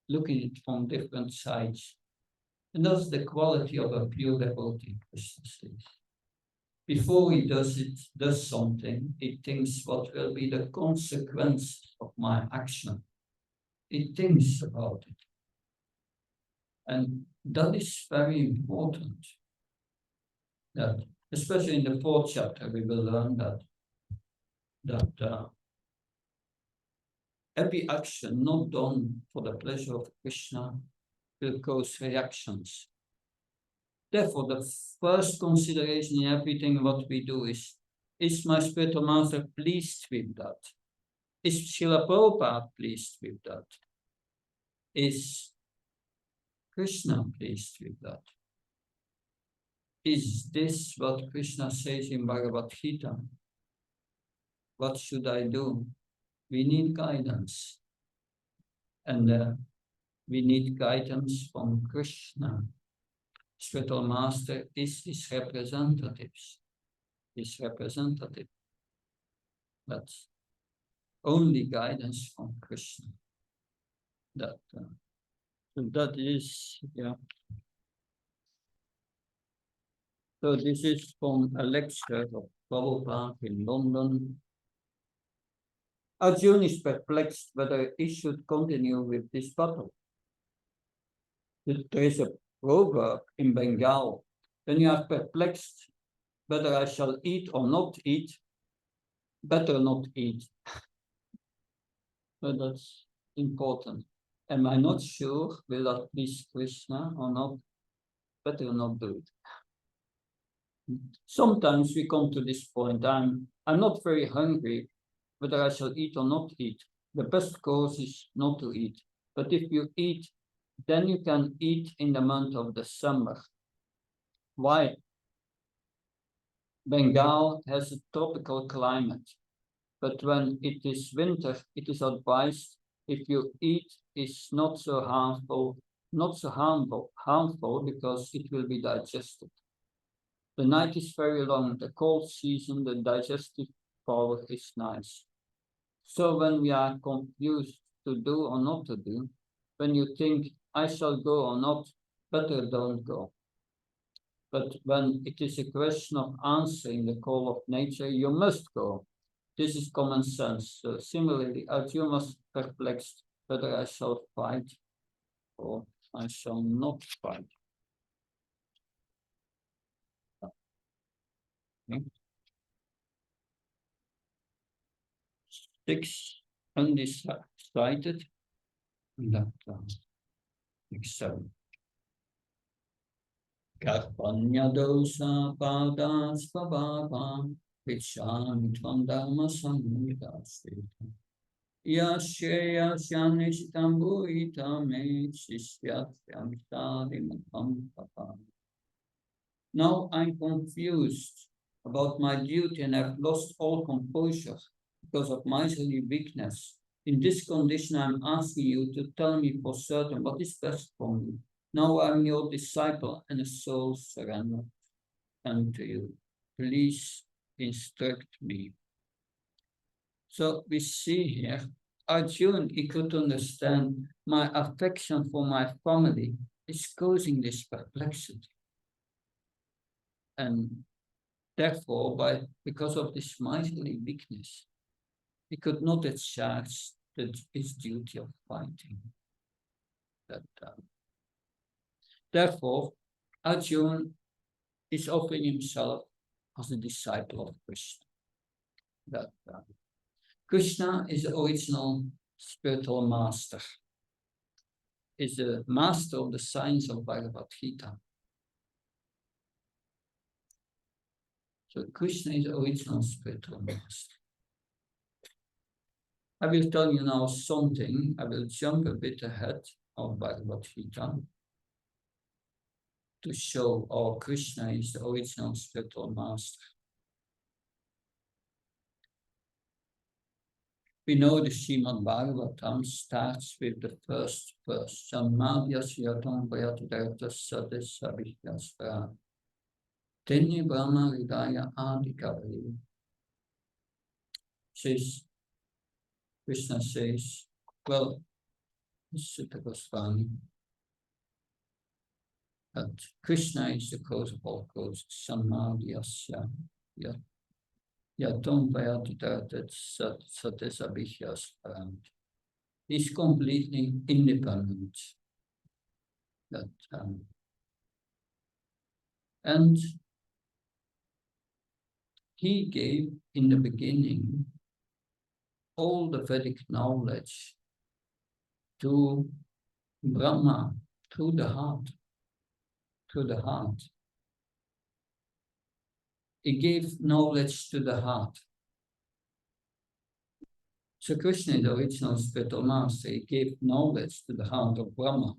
looking at it from different sides. And that's the quality of a pure devotee, Krishna says. Before he does something, he thinks what will be the consequences of my action. He thinks about it. And that is very important. That, especially in the 4th chapter, we will learn that every action not done for the pleasure of Krishna will cause reactions. Therefore, the first consideration in everything what we do is my spiritual master pleased with that? Is Srila Prabhupada pleased with that? Is Krishna pleased with that? Is this what Krishna says in Bhagavad Gita? What should I do? We need guidance. And we need guidance from Krishna. Spiritual Master is his representative. That's only guidance from Krishna. So that is, yeah. So this is from a lecture of Prabhupada in London. Arjuna is perplexed whether he should continue with this battle. There is a proverb in Bengal, when you are perplexed whether I shall eat or not eat, better not eat. But that's important. Am I not sure will that please Krishna or not? Better not do it. Sometimes we come to this point, I'm not very hungry, whether I shall eat or not eat. The best course is not to eat. But if you eat, then you can eat in the month of December. Why? Bengal has a tropical climate, but when it is winter, it is advised if you eat is not so harmful because it will be digested. The night is very long, the cold season, the digestive power is nice. So when we are confused to do or not to do, when you think I shall go or not, better don't go. But when it is a question of answering the call of nature, you must go. This is common sense. So similarly, Arjuna was perplexed whether I shall fight or I shall not fight. Okay. 6, undecided. That next 7. Karpanya dosa pada svabhava vichami tvam dhamma samhidasvita yashya syanishitam bhuita me sisyatyam sadimatam papa. Now I'm confused about my duty and I've lost all composure because of miserly weakness. In this condition, I'm asking you to tell me for certain what is best for me. Now I'm your disciple and a soul surrendered unto you. Please instruct me. So we see here, Arjuna, he could understand my affection for my family is causing this perplexity. And therefore, because of this miserly weakness, he could not discharge his duty of fighting. Therefore, Arjuna is offering himself as a disciple of Krishna. Krishna is the original spiritual master, is the master of the science of Bhagavad Gita. So Krishna is the original spiritual master. I will tell you now something. I will jump a bit ahead of Bhagavad Gita to show how Krishna is the original spiritual master. We know the Srimad Bhagavatam starts with the first verse. Samadhyasyatam vayatidartas sadesabhikyasvara. Tenya Brahma Hridaya Adhikari. Says, Krishna says, well, Sutta Goswami, that Krishna is the cause of all causes. Samadhyasya yatam vayatidartat sadesabhikyasvara. He's completely independent. And he gave in the beginning all the Vedic knowledge to Brahma through the heart. He gave knowledge to the heart. So Krishna is the original spiritual master. He gave knowledge to the heart of Brahma.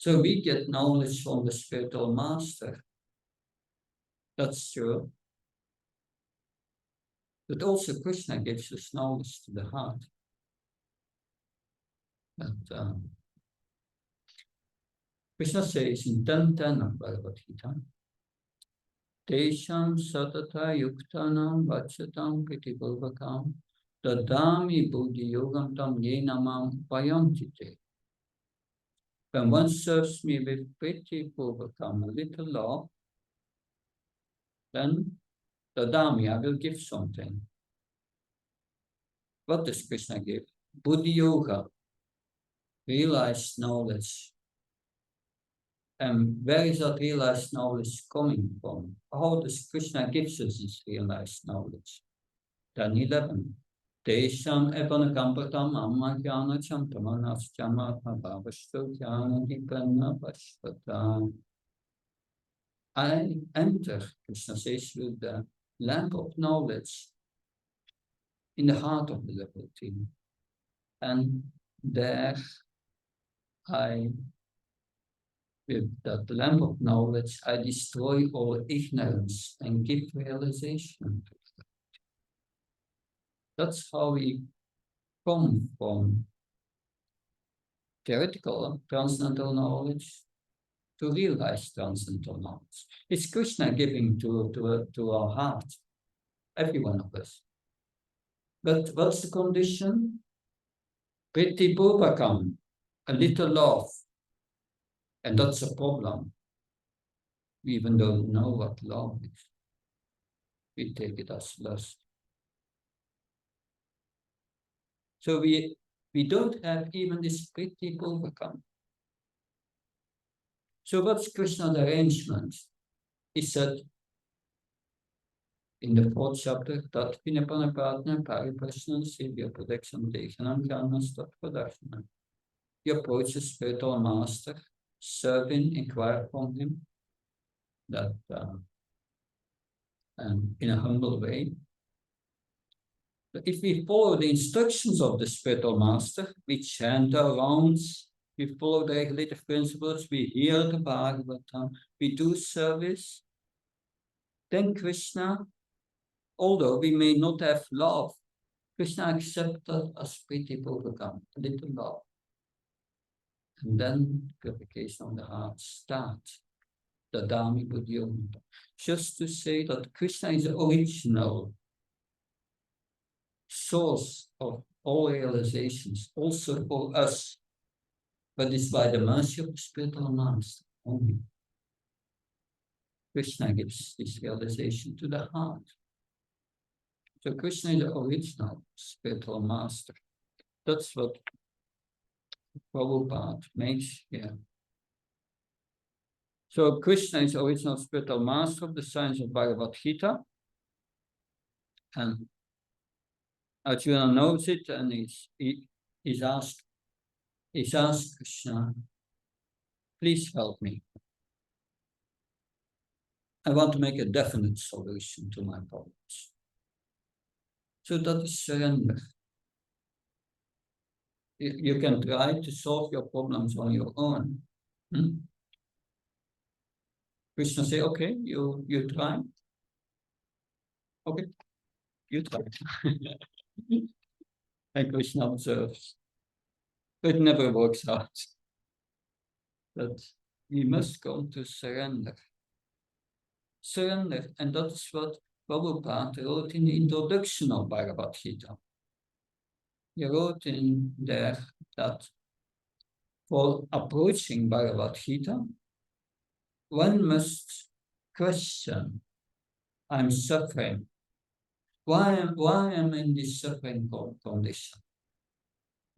So we get knowledge from the spiritual master. That's true. But also Krishna gives us knowledge to the heart. That Krishna says in 10:10 of Bhagavad Gita, Tesham satata yuktanam vachatam pitipurvakam dadami buddhi yogam tam yenamam payantite. When one serves me with pitipurvakam, a little love, then dadami, I will give something. What does Krishna give? Buddhi yoga, realized knowledge. And where is that realized knowledge coming from? How does Krishna gives us this realized knowledge? 10:11. Tesham evanakampatam ammahyana chantamanaschamata bhavashtokyana hiprana pashvata. I enter, Krishna says, with the lamp of knowledge in the heart of the devotee. And there with that lamp of knowledge, I destroy all ignorance and give realization. That's how we come from theoretical transcendental knowledge to realized transcendental knowledge. It's Krishna giving to our heart, every one of us. But what's the condition? Priti Bhuvakam, a little love. And that's a problem. We even don't know what love is. We take it as lust. So we don't have even this Priti Bhuvakam. So what's Krishna's arrangement? He said in the 4th chapter, Tat Vinapanapatna Pariprashna Sivya Protection Dehanam Jnana Pradarshana. You approach the spiritual master, serve him, inquire from him, that in a humble way. But if we follow the instructions of the spiritual master, we chant our rounds, we follow the regulative principles, we hear the Bhagavatam, we do service, then Krishna, although we may not have love, Krishna accepts that as Priti Bhuvakam, a little love. And then purification of the heart starts. The Dami Buddhi Yoga. Just to say that Krishna is the original source of all realizations, also for us. But it's by the mercy of the spiritual master only. Krishna gives this realization to the heart. So Krishna is the original spiritual master. That's what Prabhupada makes here. So Krishna is the original spiritual master of the science of Bhagavad Gita. And Arjuna knows it, and he's asked Krishna, please help me. I want to make a definite solution to my problems. So that is surrender. You can try to solve your problems on your own. Krishna say, okay, you try. Okay, you try. And Krishna observes. It never works out. But we must go to surrender. Surrender, and that's what Prabhupada wrote in the introduction of Bhagavad Gita. He wrote in there that for approaching Bhagavad Gita, one must question, I'm suffering. Why am I in this suffering condition?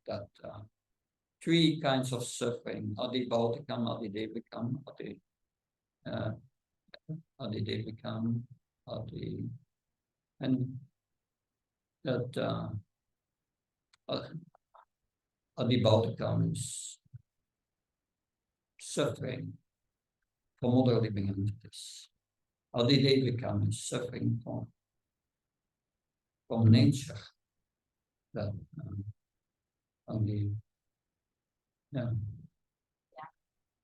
That 3 kinds of suffering, Adi Bhautikam, Adi Devikam, Adi Devikam, Adi, and that Adi Bhautikam is suffering from other living entities. Adi Devikam is suffering from nature. That Adi, yeah.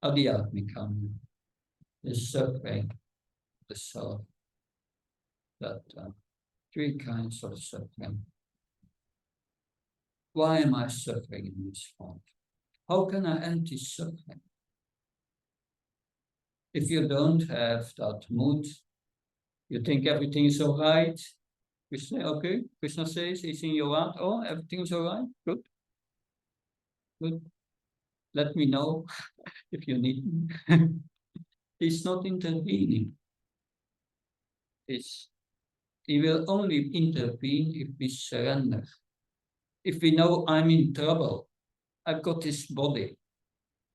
Adhyatmikam, the suffering, the self, that three kinds of suffering. Why am I suffering in this form? How can I end this suffering? If you don't have that mood, you think everything is all right. Krishna, okay, Krishna says it's in your heart. Oh, everything's all right. Good. Good. Let me know if you need me. He's not intervening. He will only intervene if we surrender. If we know I'm in trouble, I've got this body,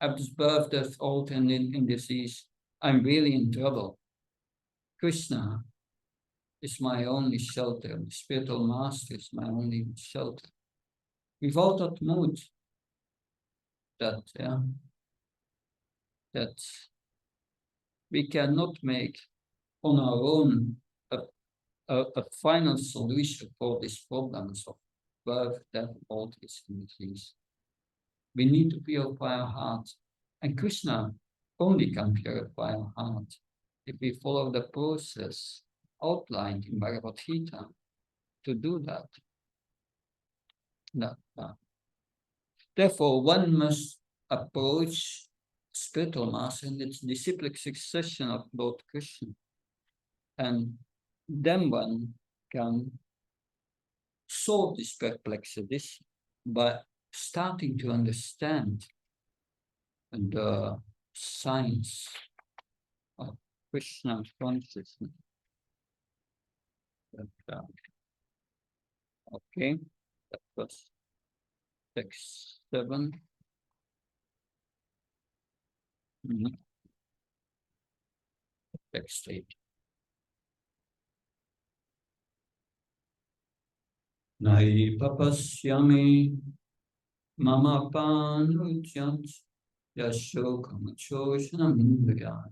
I've this birth, death, old and in disease, I'm really in trouble. Krishna is my only shelter. The spiritual master is my only shelter. Without that mood, that we cannot make on our own a final solution for these problems of birth, death, old age, and disease. We need to purify our heart, and Krishna only can purify our heart if we follow the process outlined in Bhagavad Gita to do that. Therefore, one must approach spiritual master in its disciplic succession of Lord Krishna. And then one can solve this perplexities by starting to understand the science of Krishna consciousness. Okay, that was text 7. Text 8. Nai papasyami mama panujyat yashokamachoshana mindriyat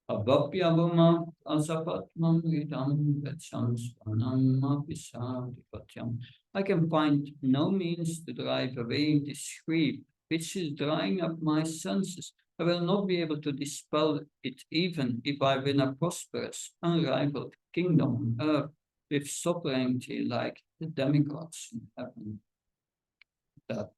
abhapyabhama asapatmam idam gachanspranam apisadhipatyam. I can find no means to drive away this grief, which is drying up my senses. I will not be able to dispel it even if I win a prosperous, unrivaled kingdom on earth with sovereignty like the demigods in heaven. That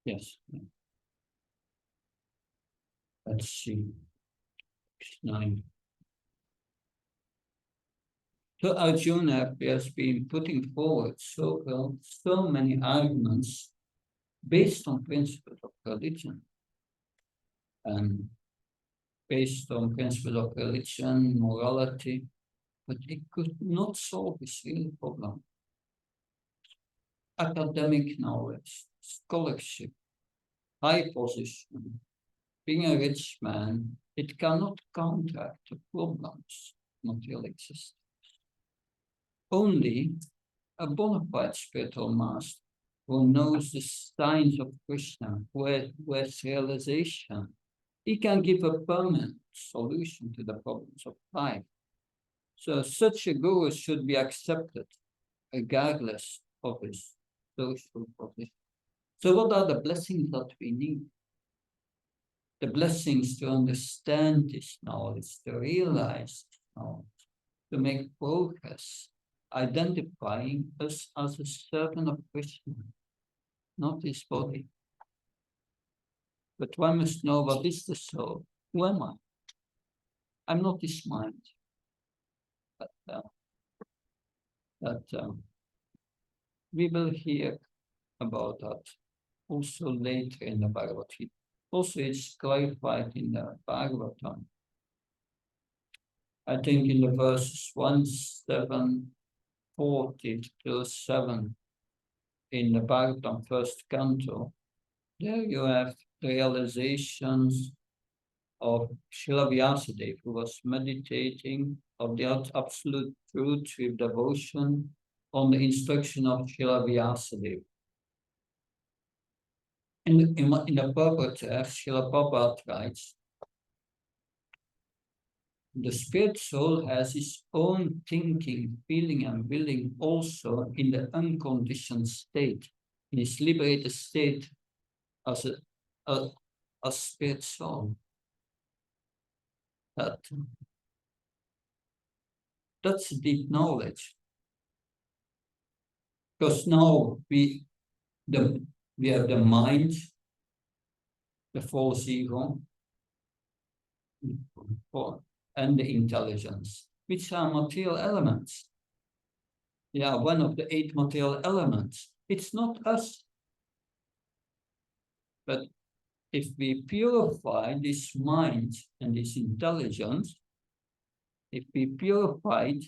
yes. Let's see. 9. So Arjuna has been putting forward so many arguments based on principles of religion. And based on principles of religion, morality, but it could not solve this real problem. Academic knowledge, scholarship, high position, being a rich man, it cannot counteract the problems of material existence. Only a bona fide spiritual master who knows the signs of Krishna, who has realization, he can give a permanent solution to the problems of life. So such a guru should be accepted regardless of his social position. So what are the blessings that we need? The blessings to understand this knowledge, to realize this knowledge, to make progress, identifying us as a servant of Krishna, not his body. But one must know what is the soul. Who am I? I'm not this mind. But we will hear about that also later in the Bhagavad Gita. Also, it's clarified in the Bhagavatam. I think in the verses 1740 to 7 in the Bhagavatam first canto, there you have the realizations of Srila Vyasadeva, who was meditating of the absolute truth with devotion on the instruction of Srila Vyasadeva. In the purport, Srila Prabhupada writes the spirit soul has its own thinking, feeling, and willing also in the unconditioned state, in its liberated state as a spirit soul. That's deep knowledge. Because now we have the mind, the false ego, and the intelligence, which are material elements. They are one of the 8 material elements. It's not us. But if we purify this mind and this intelligence, if we purify it,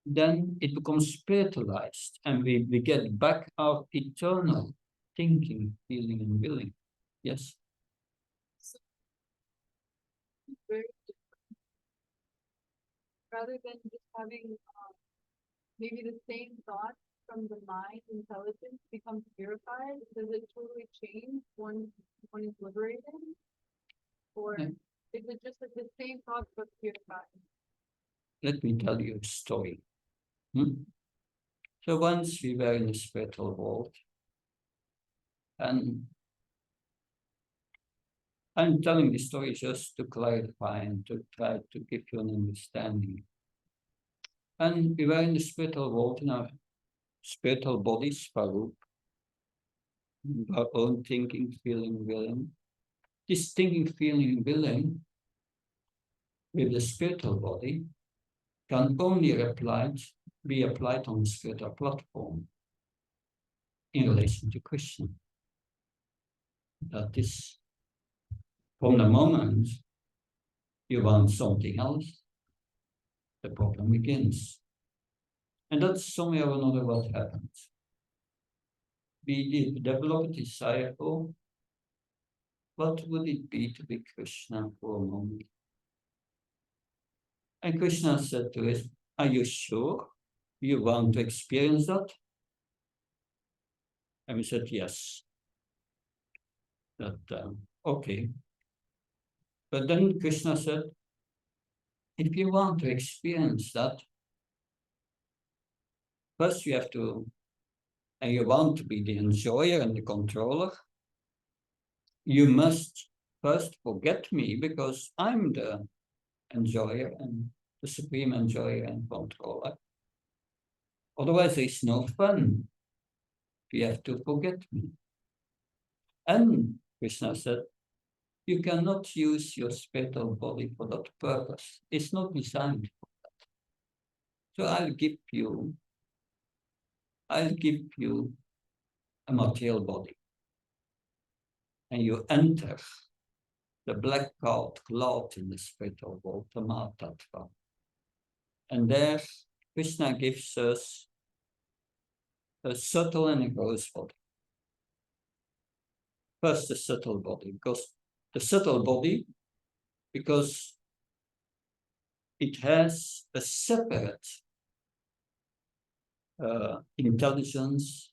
then it becomes spiritualized, and we get back our eternal thinking, feeling, and willing. Yes? Very different. Rather than just having maybe the same thought from the mind intelligence becomes purified, does it totally change when is liberated? Or is it just like the same thought but purified? Let me tell you a story. So once we were in the spiritual world, and I'm telling this story just to clarify and to try to give you an understanding. And we were in the spiritual world, in our spiritual body, Swarup, our own thinking, feeling, willing. This thinking, feeling, willing with the spiritual body can only be applied on the spiritual platform in relation to Krishna. That is, from the moment you want something else, the problem begins. And that's somewhere or another what happens. We develop a desire, oh, what would it be to be Krishna for a moment? And Krishna said to us, are you sure you want to experience that? And we said, yes. Okay. But then Krishna said, if you want to experience that, first you have to, and you want to be the enjoyer and the controller, you must first forget me, because I'm the enjoyer and the supreme enjoyer and controller. Otherwise, there's no fun. You have to forget me. And Krishna said, you cannot use your spiritual body for that purpose. It's not designed for that. So I'll give you a material body. And you enter the black cloud in the spiritual world, the Mahatattva. And there, Krishna gives us a subtle and a gross body. First, the subtle body, because it has a separate intelligence,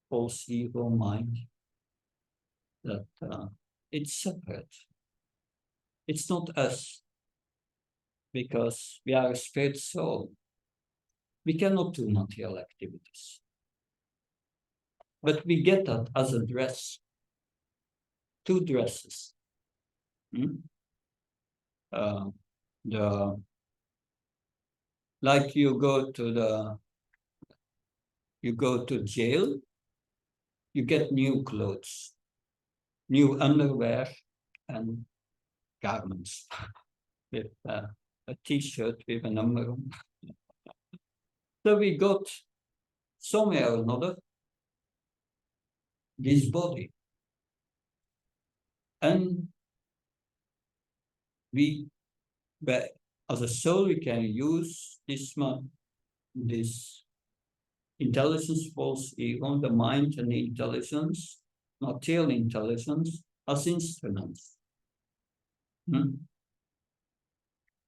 false ego, mind, that it's separate. It's not us, because we are a spirit soul. We cannot do material activities. But we get that as a dress. 2 dresses. Like you go to jail, you get new clothes, new underwear and garments with a t-shirt with a number on. So we got somewhere or another this body. And as a soul, we can use this intelligence, false ego, the mind and the intelligence, material intelligence, as instruments.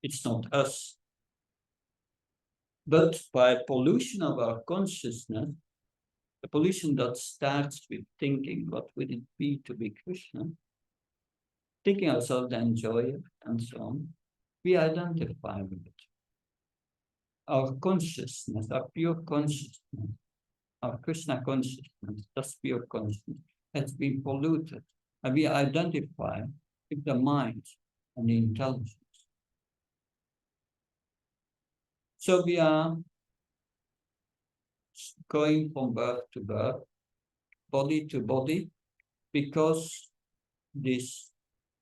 It's not us. But by pollution of our consciousness, the pollution that starts with thinking, what would it be to be Krishna? Thinking ourselves the enjoyer and so on. we identify with it. Our consciousness, our pure consciousness, our Krishna consciousness, that's pure consciousness, has been polluted. And we identify with the mind and the intelligence. So we are going from birth to birth, body to body, because this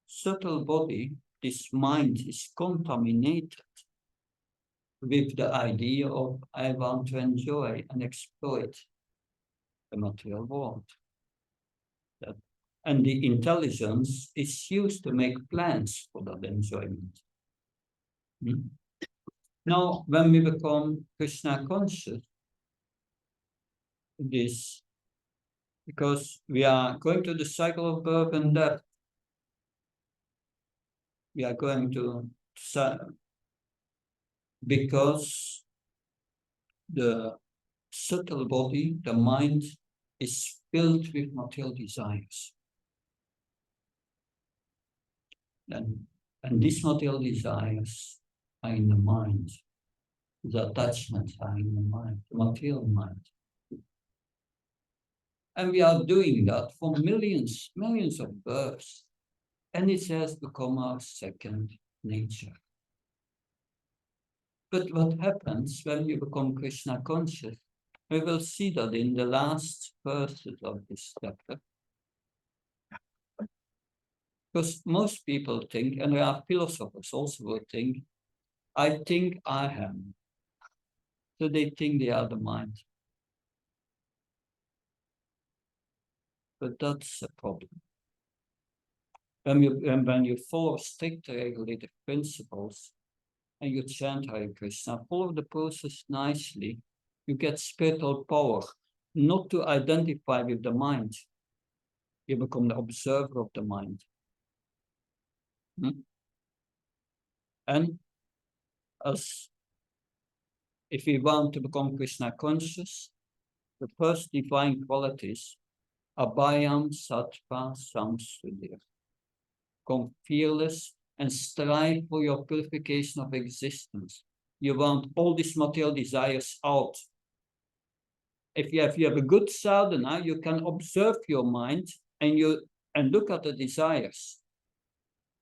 subtle body, this mind is contaminated with the idea of I want to enjoy and exploit the material world. And the intelligence is used to make plans for that enjoyment. Now, when we become Krishna conscious, this, because we are going to the cycle of birth and death, we are going to, because the subtle body, the mind, is filled with material desires. And these material desires are in the mind. The attachments are in the mind, the material mind. And we are doing that for millions of births. And it has become our second nature. But what happens when you become Krishna conscious? We will see that in the last verses of this chapter. Because most people think, and there are philosophers also who think I am. So they think they are the mind. But that's a problem. When you follow strict regulated principles and you chant Hare Krishna, follow the process nicely, you get spiritual power, not to identify with the mind. You become the observer of the mind. And as if we want to become Krishna conscious, the first divine qualities are Abhayam, Sattva, Samsudhir. Become fearless and strive for your purification of existence. You want all these material desires out. If you have a good sadhana, you can observe your mind and look at the desires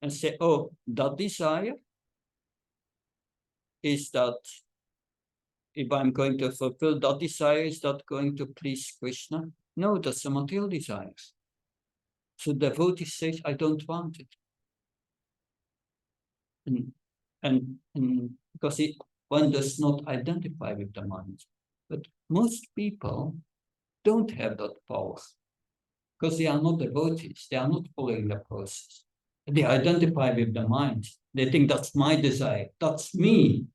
and say, oh, that desire is that, if I'm going to fulfill that desire, is that going to please Krishna? No, that's a material desire. So the devotee says, I don't want it. And because one does not identify with the mind. But most people don't have that power because they are not devotees. They are not following the process. They identify with the mind. They think that's my desire. That's me.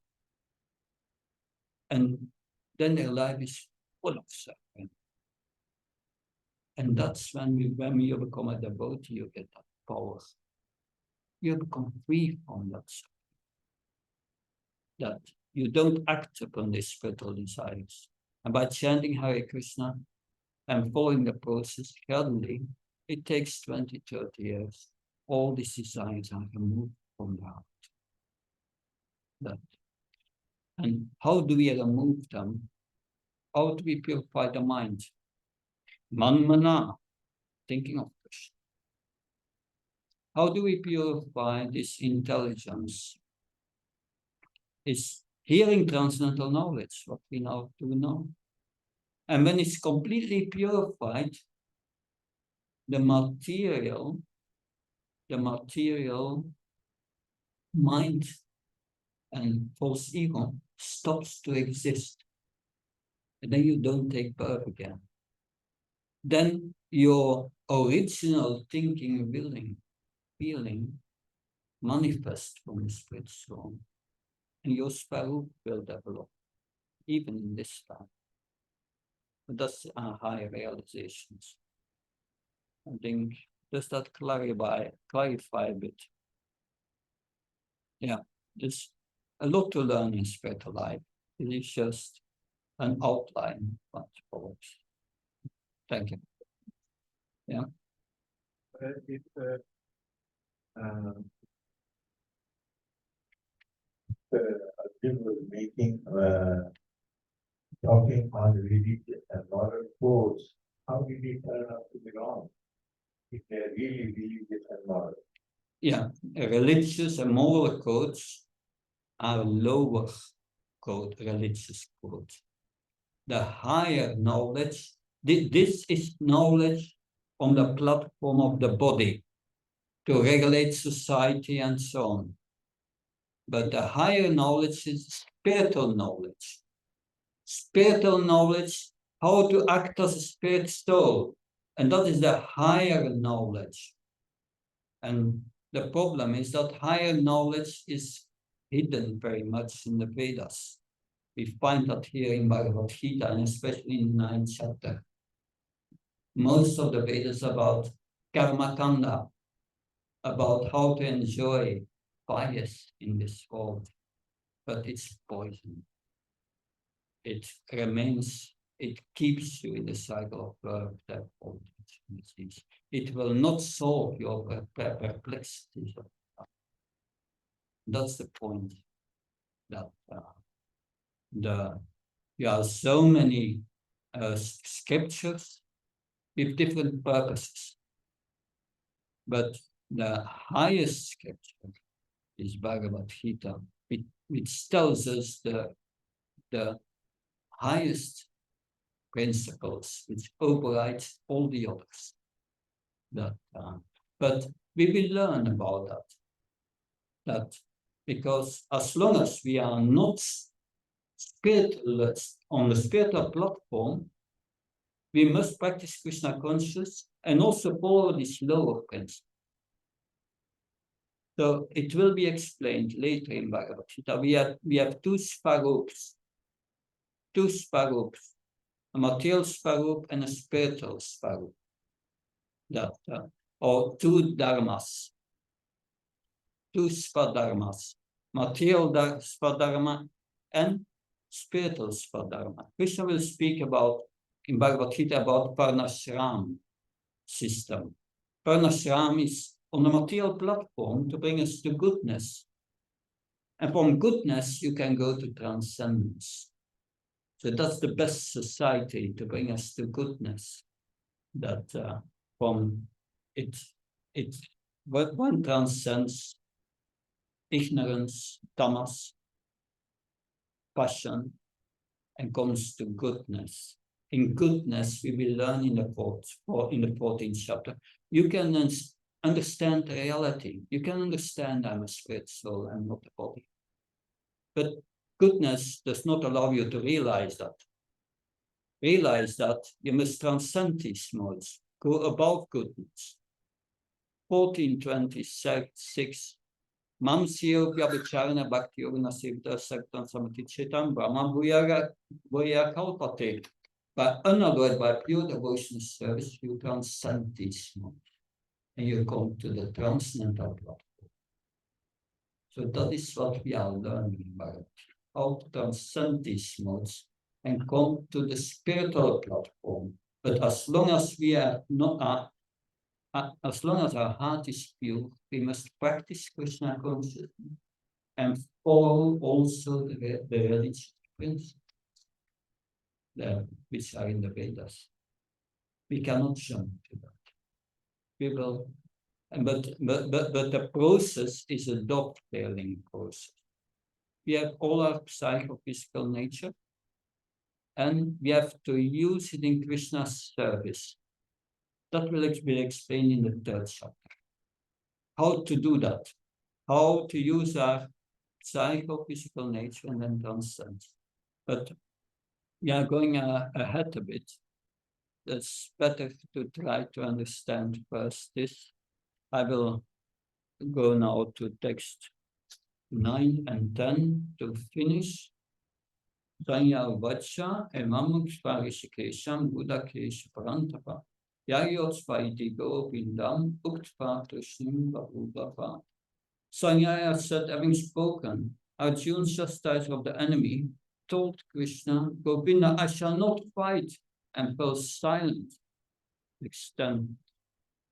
And then their life is full of suffering. And that's when you become a devotee, you get that power. You become free from that suffering. That you don't act upon these spiritual desires. And by chanting Hare Krishna and following the process gradually, it takes 20, 30 years. All these desires are removed from the heart. That. And how do we remove them? How do we purify the mind? Manmana, thinking of Krishna. How do we purify this intelligence? Is hearing transcendental knowledge, what we now do know. And when it's completely purified, the material mind and false ego stops to exist. And then you don't take birth again. Then your original thinking, willing, feeling manifest from the spirit soul. And your swarup will develop, even in this time. But that's high realizations. I think, does that clarify a bit? Yeah, there's a lot to learn in spiritual life. It is just an outline, but follows. Thank you. Yeah. Arjun was making, talking on religious and moral codes, how did he turn out to be wrong? If they're really religious and moral. Yeah, religious and moral codes are lower religious codes. The higher knowledge, this is knowledge on the platform of the body to regulate society and so on. But the higher knowledge is spiritual knowledge. Spiritual knowledge, how to act as a spirit soul. And that is the higher knowledge. And the problem is that higher knowledge is hidden very much in the Vedas. We find that here in Bhagavad Gita, and especially in the 9th chapter. Most of the Vedas about karma kanda, about how to enjoy pious in this world, but it's poison. It remains, it keeps you in the cycle of birth, death, old age, and disease. It will not solve your perplexities. That's the point. That there are so many scriptures with different purposes, but the highest scripture is Bhagavad Gita, which tells us the highest principles which override all the others. But we will learn about that because as long as we are not spiritual on the spiritual platform, we must practice Krishna consciousness and also follow this lower principle. So it will be explained later in Bhagavad Gita. We have two swarups, a material swarup and a spiritual swarup. Or two dharmas, two swadharmas, material swadharma and spiritual swadharma. Krishna will speak about in Bhagavad Gita about Varnashram system. Varnashram is on the material platform to bring us to goodness. And from goodness, you can go to transcendence. So that's the best society to bring us to goodness. That from it one transcends ignorance, tamas, passion, and comes to goodness. In goodness, we will learn in the 14th chapter. You can understand reality. You can understand I'm a spirit soul, I'm not a body. But goodness does not allow you to realize that. Realize that you must transcend these modes, go above goodness. 14:26. Mam siyo vyabhicharana bhakti yogana sivta saktan samatichetam brahma bhuya kalpate. By unalloyed by pure devotional service, you transcend these modes. And you come to the transcendental platform. So that is what we are learning about. How to transcend these modes and come to the spiritual platform. But as long as we are not, as long as our heart is pure, we must practice Krishna consciousness and follow also the religious principles which are in the Vedas. We cannot jump to that. We will, but the process is a dovetailing process. We have all our psychophysical nature, and we have to use it in Krishna's service. That will be explained in the 3rd chapter. How to do that? How to use our psychophysical nature and then transcend. But we are going ahead a bit. It's better to try to understand first this. I will go now to text 9 and 10 to finish. Sanya Vacha Emamukshvarishikesham Buddha Kesha Parantapa Yayotsvaiti Gopindam Uktva Krishnim Bahubhava. Sanya said, having spoken, Arjuna, chastised of the enemy, told Krishna, Govinda, I shall not fight, and fell silent.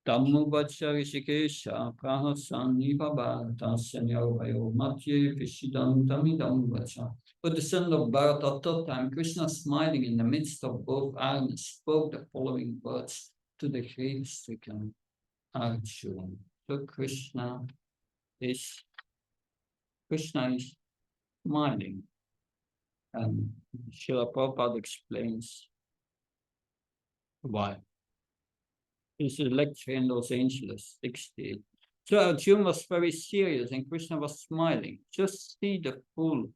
Tammu Vacha Rishikesha Prahasani Bhabata Sanyovayo Matye Vishidam Tamidam Vacha. With the son of Bharata, third time, Krishna, smiling in the midst of both armies, spoke the following words to the grief-stricken Arjuna. So Krishna is smiling. And Srila Prabhupada explains why. This is a lecture in Los Angeles, 68. So Arjuna was very serious and Krishna was smiling. Just see the fool.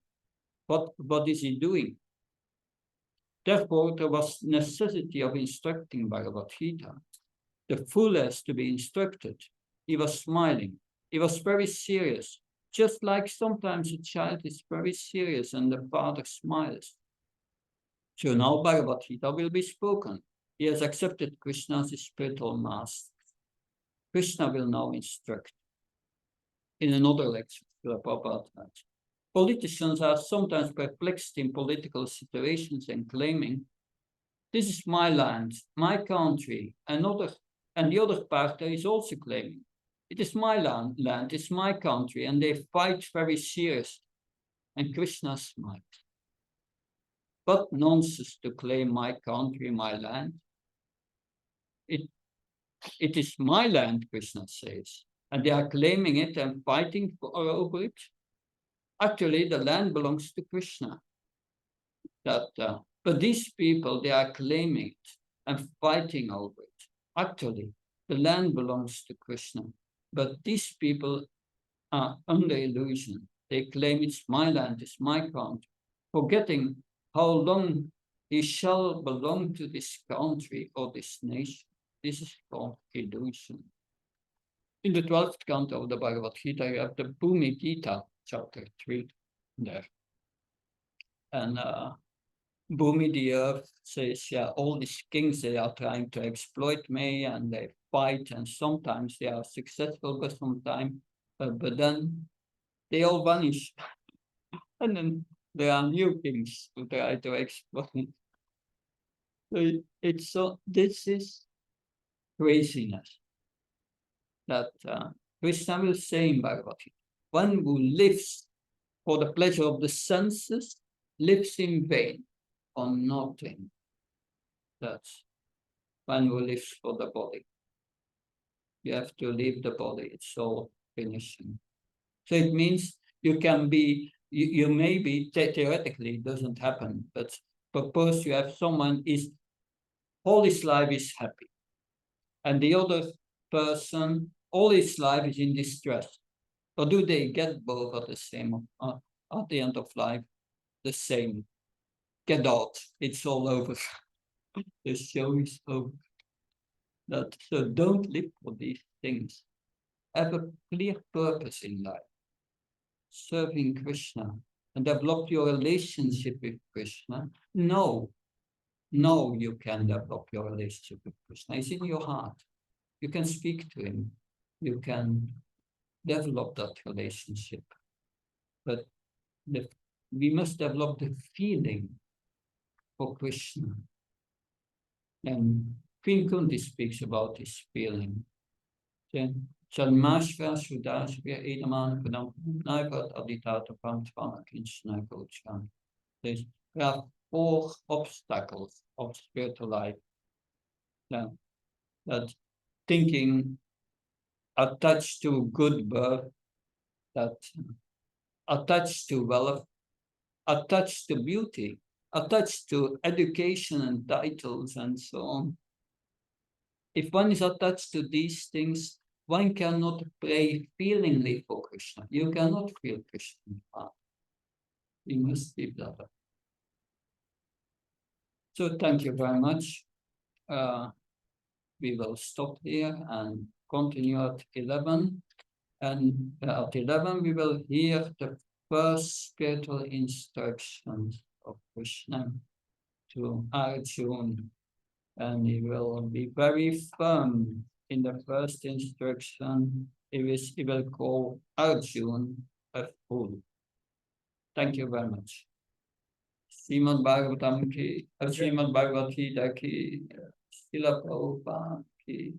What is he doing? Therefore, there was necessity of instructing Bhagavad Gita. The fool has to be instructed. He was smiling. He was very serious. Just like sometimes a child is very serious and the father smiles. So now Bhagavad Gita will be spoken. He has accepted Krishna as his spiritual master. Krishna will now instruct. In another lecture, politicians are sometimes perplexed in political situations and claiming, this is my land, my country, and the other party is also claiming, it is my land, it's my country, and they fight very seriously. And Krishna smiles. What nonsense to claim my country, my land. It is my land, Krishna says, and they are claiming it and fighting over it. Actually, the land belongs to Krishna. But these people, they are claiming it and fighting over it. Actually, the land belongs to Krishna, but these people are under illusion. They claim it's my land, it's my country, forgetting how long he shall belong to this country or this nation. This is called illusion. In the 12th canto of the Bhagavad Gita, you have the Bhumi Gita, chapter 3 there. And Bhumi, the earth, says, yeah, all these kings, they are trying to exploit me and they fight, and sometimes they are successful, but then they all vanish. And then there are new kings who try to exploit. So this is craziness that Krishna will say in Bhagavad Gita. One who lives for the pleasure of the senses lives in vain for nothing. That's one who lives for the body. You have to leave the body, it's all finishing. So it means you can be, you may be, theoretically, it doesn't happen, but suppose you have someone is all his life is happy, and the other person, all his life is in distress. Or do they get both at the same, at the end of life, the same? Get out, it's all over. The show is over. So don't live for these things. Have a clear purpose in life. Serving Krishna and develop your relationship with Krishna. No, you can develop your relationship with Krishna. It's in your heart. You can speak to him. You can develop that relationship. But we must develop the feeling for Krishna. And Queen Kunti speaks about this feeling. Chalmashva Sudashvya Edaman Padam Naivat Aditata Pantwana Kinshna Gochan. There are 4 obstacles of spiritual life. That thinking attached to good birth, that attached to wealth, attached to beauty, attached to education and titles and so on. If one is attached to these things, one cannot pray feelingly for Krishna. You cannot feel Krishna's heart. You must give that up. So thank you very much. We will stop here and continue at 11. And at 11, we will hear the first spiritual instructions of Krishna to Arjuna. And he will be very firm in the first instruction. He will call Arjuna a fool. Thank you very much. Srimad Bhagavatam ki, Srimad Bhagavad Gita ki, Srila Prabhupada ki.